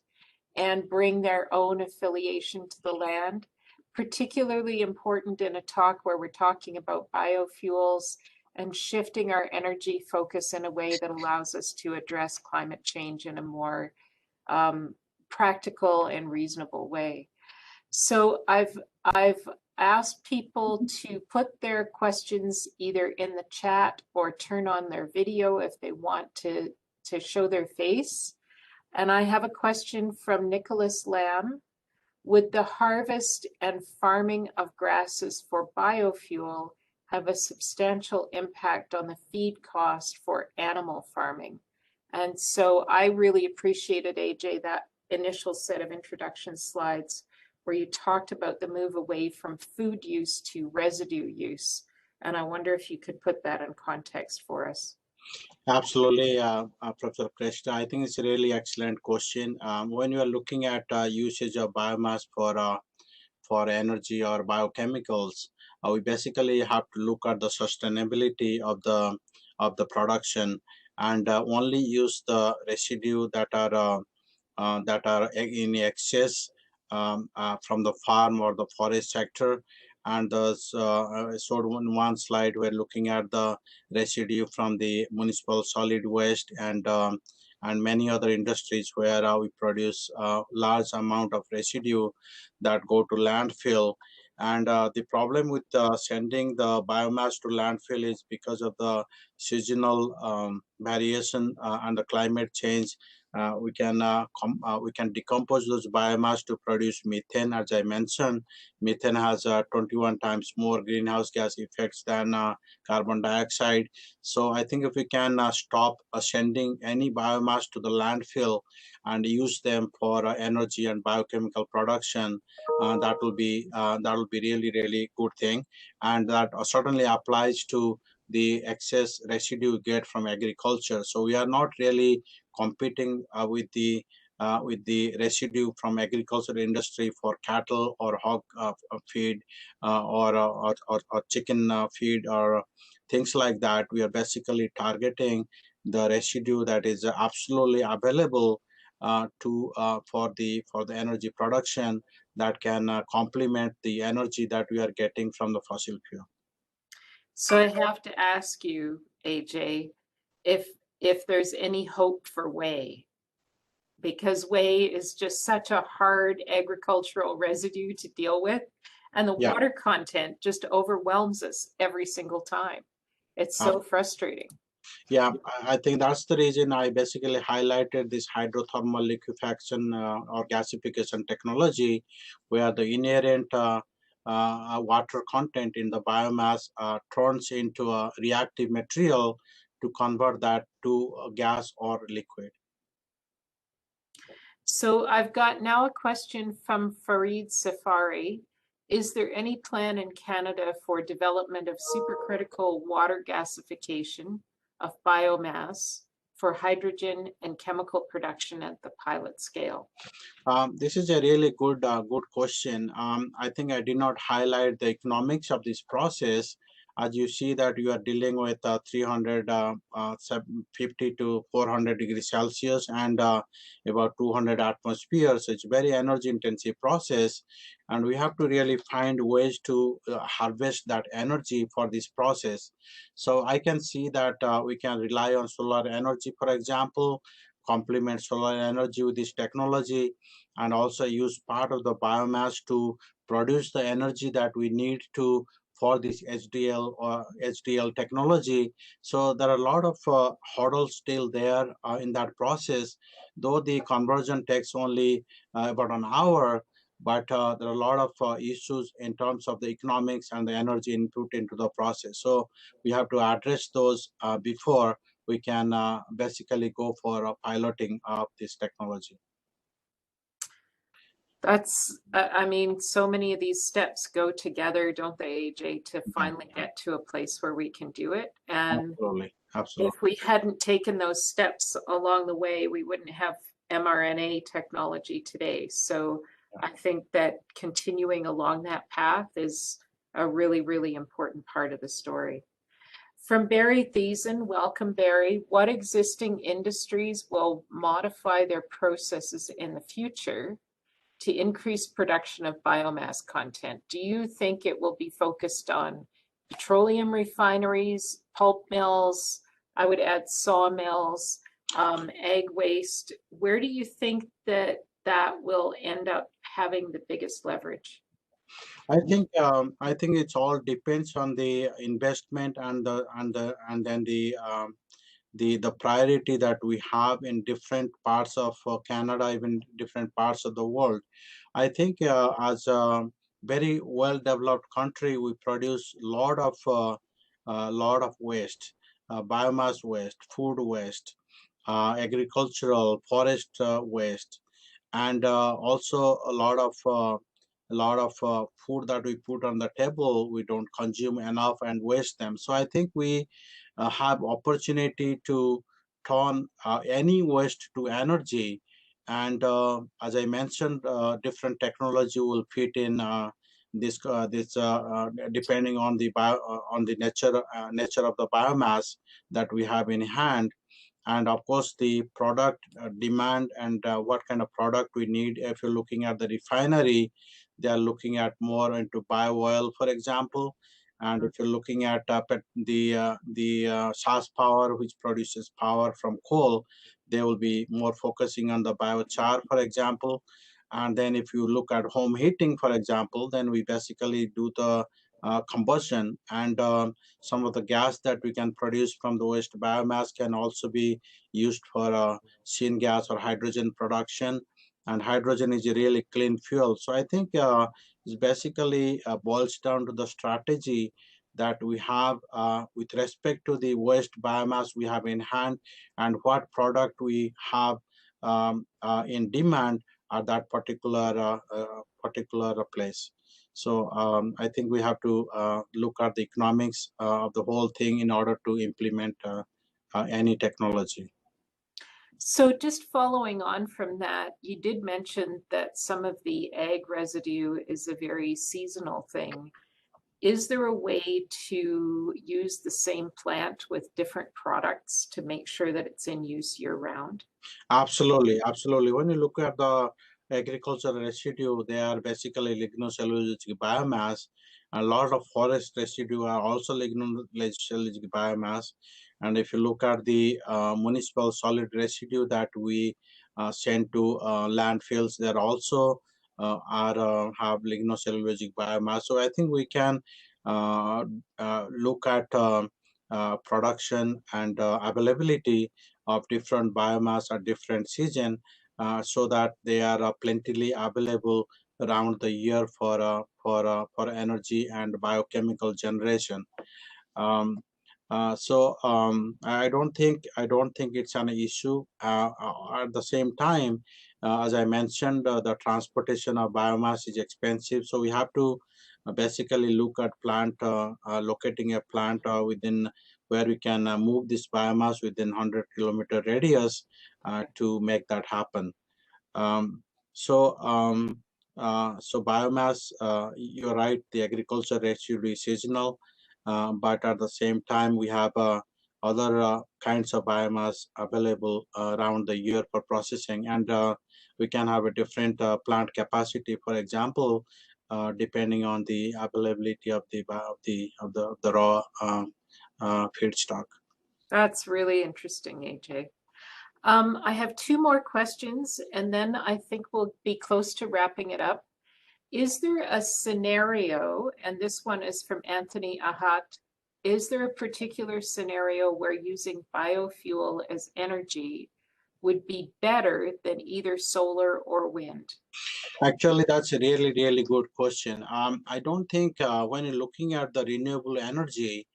and bring their own affiliation to the land. Particularly important in a talk where we're talking about biofuels and shifting our energy focus in a way that allows us to address climate change in a more practical and reasonable way. So I've asked people to put their questions either in the chat or turn on their video if they want to show their face. And I have a question from Nicholas Lamb. Would the harvest and farming of grasses for biofuel have a substantial impact on the feed cost for animal farming? And so I really appreciated, AJ, that initial set of introduction slides where you talked about the move away from food use to residue use. And I wonder if you could put that in context for us. Absolutely, Professor Krishna. I think it's a really excellent question. When you are looking at usage of biomass for energy or biochemicals, we basically have to look at the sustainability of the production, and only use the residue that are in excess from the farm or the forest sector. And so in one slide, we're looking at the residue from the municipal solid waste and many other industries where we produce large amount of residue that go to landfill. And the problem with sending the biomass to landfill is because of the seasonal variation and the climate change. We can decompose those biomass to produce methane. As I mentioned, methane has 21 times more greenhouse gas effects than carbon dioxide. So I think if we can stop sending any biomass to the landfill and use them for energy and biochemical production, that will be really good thing, and that certainly applies to the excess residue we get from agriculture. So we are not really competing with the residue from agricultural industry for cattle or hog feed or chicken feed or things like that. We are basically targeting the residue that is absolutely available for the energy production that can complement the energy that we are getting from the fossil fuel. So I have to ask you, AJ, if there's any hope for whey, because whey is just such a hard agricultural residue to deal with, and the Yeah. water content just overwhelms us every single time. It's so frustrating. Yeah, I think that's the reason I basically highlighted this hydrothermal liquefaction or gasification technology, where the inherent water content in the biomass turns into a reactive material to convert that to gas or liquid. So I've got now a question from Farid Safari. Is there any plan in Canada for development of supercritical water gasification of biomass for hydrogen and chemical production at the pilot scale? This is a really good question. I think I did not highlight the economics of this process. As you see that you are dealing with 350 to 400 degrees Celsius and about 200 atmosphere. So it's very energy intensive process, and we have to really find ways to harvest that energy for this process. So I can see that we can rely on solar energy, for example, complement solar energy with this technology, and also use part of the biomass to produce the energy that we need to for this HDL or HDL technology. So there are a lot of hurdles still there in that process, though the conversion takes only about an hour, but there are a lot of issues in terms of the economics and the energy input into the process. So we have to address those before we can basically go for piloting of this technology. That's, I mean, so many of these steps go together, don't they, AJ, to finally get to a place where we can do it. And Absolutely. if we hadn't taken those steps along the way, we wouldn't have mRNA technology today. So I think that continuing along that path is a really important part of the story. From Barry Thiessen, welcome Barry. What existing industries will modify their processes in the future to increase production of biomass content? Do you think it will be focused on petroleum refineries, pulp mills, I would add sawmills, ag waste? Where do you think that will end up having the biggest leverage? I think it all depends on the investment and then the priority that we have in different parts of Canada, even different parts of the world. I think as a very well developed country, we produce lot of waste, biomass waste, food waste, agricultural forest waste, and also a lot of food that we put on the table we don't consume enough and waste them. So I think we have opportunity to turn any waste to energy, and as I mentioned, different technology will fit in depending on the nature of the biomass that we have in hand, and of course the product demand and what kind of product we need. If you're looking at the refinery, they are looking at more into bio oil, for example. And if you're looking at the SAS power, which produces power from coal, they will be more focusing on the biochar, for example. And then if you look at home heating, for example, then we basically do the combustion, and some of the gas that we can produce from the waste biomass can also be used for syngas or hydrogen production. And hydrogen is a really clean fuel. So I think it basically boils down to the strategy that we have with respect to the waste biomass we have in hand, and what product we have in demand at that particular place. So I think we have to look at the economics of the whole thing in order to implement any technology. So just following on from that, you did mention that some of the ag residue is a very seasonal thing. Is there a way to use the same plant with different products to make sure that it's in use year round? Absolutely, absolutely. When you look at the agricultural residue, they are basically lignocellulosic biomass. A lot of forest residue are also lignocellulosic biomass. And if you look at the municipal solid residue that we send to landfills, they also have lignocellulosic biomass. So I think we can look at production and availability of different biomass at different season, so that they are plentifully available around the year for energy and biochemical generation. Um, I don't think it's an issue. At the same time, as I mentioned, the transportation of biomass is expensive, so we have to basically look at locating a plant within where we can move this biomass within 100-kilometer radius to make that happen. Um, so biomass, you're right, the agriculture residue is seasonal, but at the same time, we have other kinds of biomass available around the year for processing, and we can have a different plant capacity, for example, depending on the availability of the raw feedstock. That's really interesting, AJ. I have two more questions, and then I think we'll be close to wrapping it up. Is there a scenario, and this one is from Anthony Ahat, is there a particular scenario where using biofuel as energy would be better than either solar or wind? Actually, that's a really, really good question. I don't think when you're looking at the renewable energy,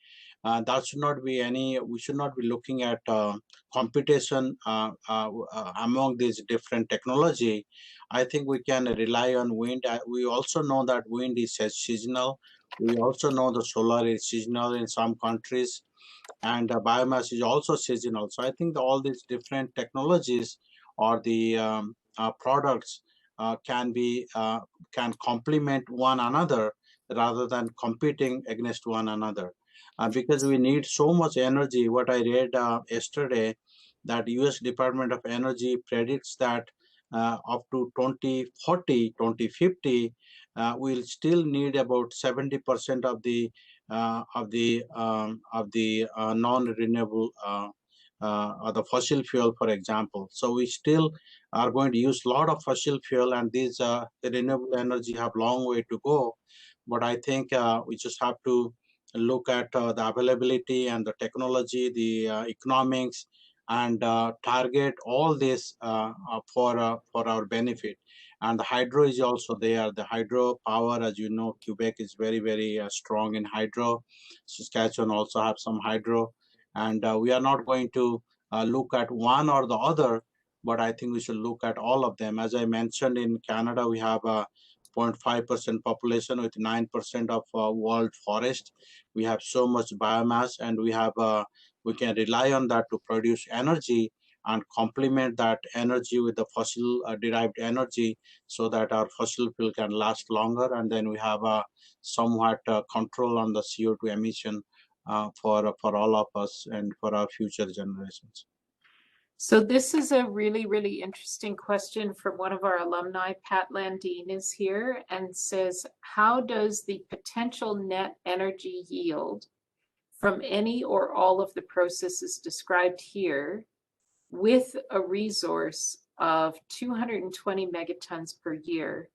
that should not be we should not be looking at competition among these different technology. I think we can rely on wind. We also know that wind is seasonal. We also know the solar is seasonal in some countries, and biomass is also seasonal. So I think all these different technologies or the products can complement one another rather than competing against one another. Because we need so much energy. What I read yesterday, that U.S. Department of Energy predicts that up to 2040, 2050, we'll still need about 70% of the non-renewable or the fossil fuel, for example. So we still are going to use a lot of fossil fuel, and these the renewable energy have long way to go. But I think we just have to look at the availability and the technology, the economics, and target all this for our benefit. And the hydro is also there. The hydro power, as you know, Quebec is very, very strong in hydro. Saskatchewan also have some hydro. And we are not going to look at one or the other, but I think we should look at all of them. As I mentioned, in Canada, we have a 0.5% population with 9% of world forest. We have so much biomass, and we can rely on that to produce energy and complement that energy with the fossil derived energy, so that our fossil fuel can last longer, and then we have a somewhat control on the CO2 emission for all of us and for our future generations. So this is a really, really interesting question from one of our alumni. Pat Landine is here and says, how does the potential net energy yield from any or all of the processes described here with a resource of 220 megatons per year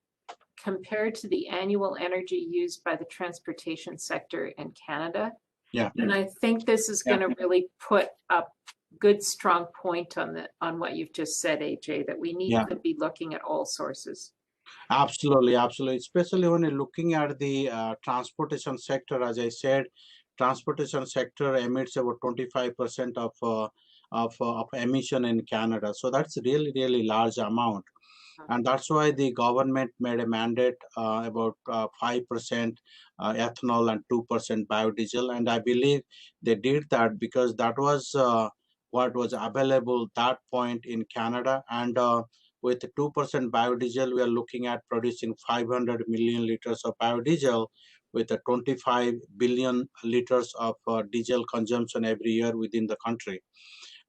compared to the annual energy used by the transportation sector in Canada. Yeah. And I think this is going to really put a good, strong point on what you've just said, AJ, that we need to be looking at all sources. Absolutely, absolutely. Especially when you're looking at the transportation sector, as I said, transportation sector emits about 25% of emission in Canada. So that's really, really large amount. And that's why the government made a mandate about 5% ethanol and 2% biodiesel. And I believe they did that because that was what was available that point in Canada. And with 2% biodiesel, we are looking at producing 500 million liters of biodiesel with a 25 billion liters of diesel consumption every year within the country.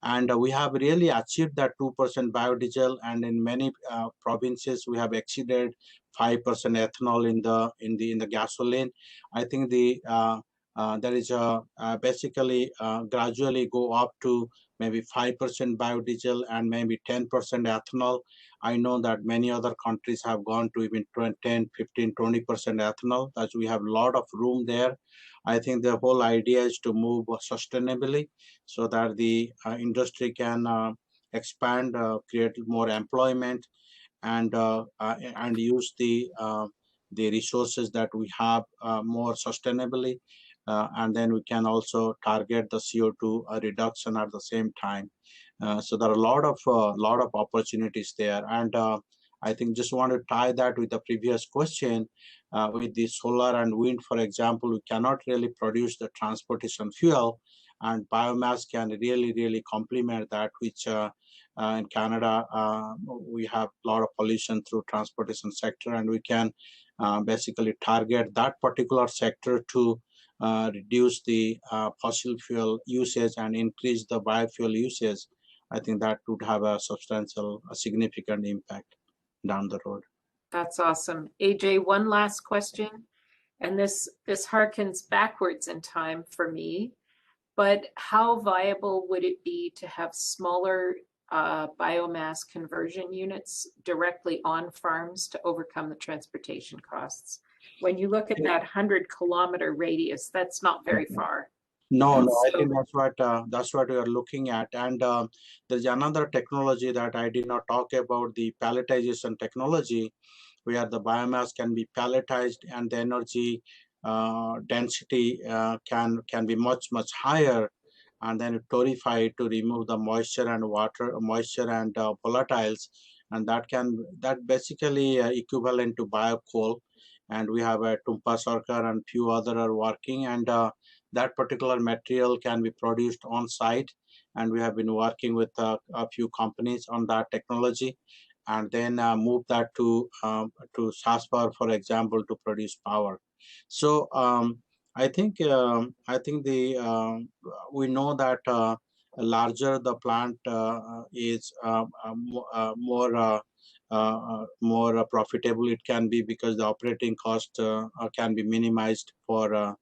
And we have really achieved that 2% biodiesel, and in many provinces we have exceeded 5% ethanol in the gasoline. I think there is basically gradually go up to maybe 5% biodiesel and maybe 10% ethanol. I know that many other countries have gone to even 10, 15, 20% ethanol. That we have a lot of room there. I think the whole idea is to move sustainably so that the industry can expand, create more employment, and use the resources that we have more sustainably, and then we can also target the CO2 reduction at the same time. So there are a lot of opportunities there, and I think just want to tie that with the previous question. With the solar and wind, for example, we cannot really produce the transportation fuel, and biomass can really, really complement that, which in Canada, we have a lot of pollution through transportation sector, and we can basically target that particular sector to reduce the fossil fuel usage and increase the biofuel usage. I think that would have a substantial, significant impact down the road. That's awesome. AJ, one last question, and this harkens backwards in time for me, but how viable would it be to have smaller biomass conversion units directly on farms to overcome the transportation costs? When you look at that 100-kilometer radius, that's not very far. No, I think that's what we are looking at. And there's another technology that I did not talk about, the palletization technology, where the biomass can be palletized and the energy density can be much higher, and then torify to remove the moisture and volatiles, and that basically equivalent to biocoal. And we have a Tumpa Sarkar and few other are working, and that particular material can be produced on site, and we have been working with a few companies on that technology, and then move that to Saspar, for example, to produce power. So I think we know that larger the plant is, more profitable it can be, because the operating cost can be minimized for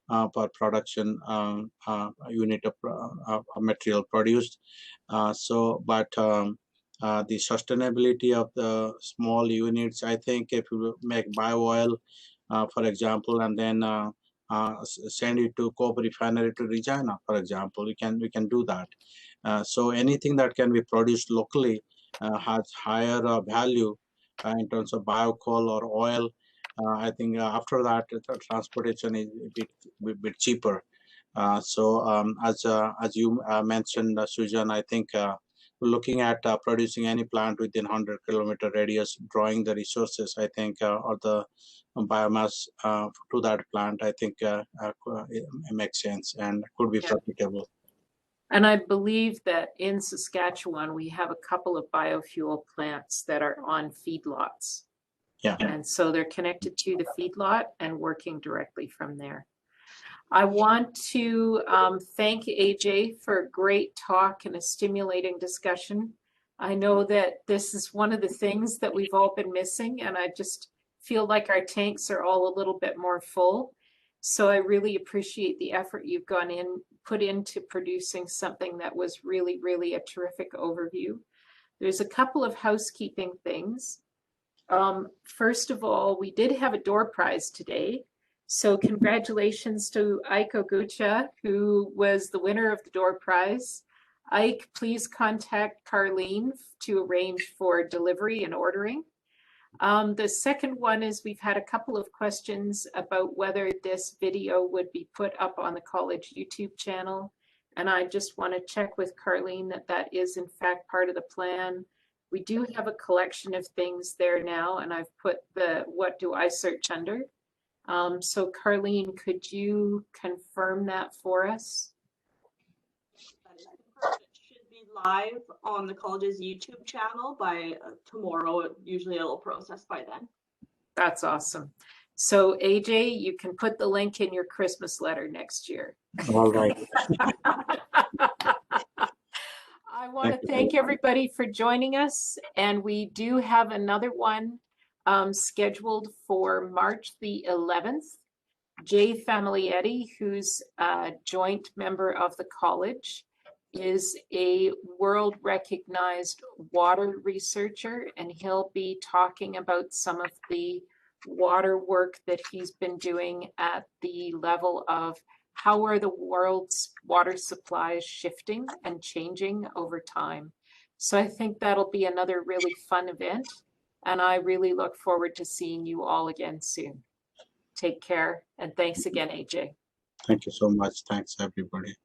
per production unit of material produced. But the sustainability of the small units, I think if you make bio oil, for example, and then send it to Coke refinery to Regina, for example, we can do that. So anything that can be produced locally has higher value in terms of biocoal or oil. I think after that, the transportation is a bit cheaper. So as you mentioned, Sujan, I think we're looking at producing any plant within 100-kilometer radius, drawing the resources, I think, or the biomass to that plant, I think it makes sense and could be profitable. And I believe that in Saskatchewan, we have a couple of biofuel plants that are on feedlots. Yeah. And so they're connected to the feedlot and working directly from there. I want to thank AJ for a great talk and a stimulating discussion. I know that this is one of the things that we've all been missing, and I just feel like our tanks are all a little bit more full. So I really appreciate the effort you've put into producing something that was really, really a terrific overview. There's a couple of housekeeping things. First of all, we did have a door prize today. So congratulations to Ike Ogucha, who was the winner of the door prize. Ike, please contact Carlene to arrange for delivery and ordering. The second one is we've had a couple of questions about whether this video would be put up on the college YouTube channel. And I just want to check with Carlene that that is in fact part of the plan. We do have a collection of things there now, and I've put the what do I search under. So Carlene, could you confirm that for us? It should be live on the college's YouTube channel by tomorrow. Usually it'll process by then. That's awesome. So AJ, you can put the link in your Christmas letter next year. All right. I want to thank everybody for joining us, and we do have another one scheduled for March the 11th. Jay Famiglietti, who's a joint member of the college, is a world recognized water researcher, and he'll be talking about some of the water work that he's been doing at the level of how are the world's water supplies shifting and changing over time. So I think that'll be another really fun event, and I really look forward to seeing you all again soon. Take care, and thanks again, AJ. Thank you so much. Thanks, everybody.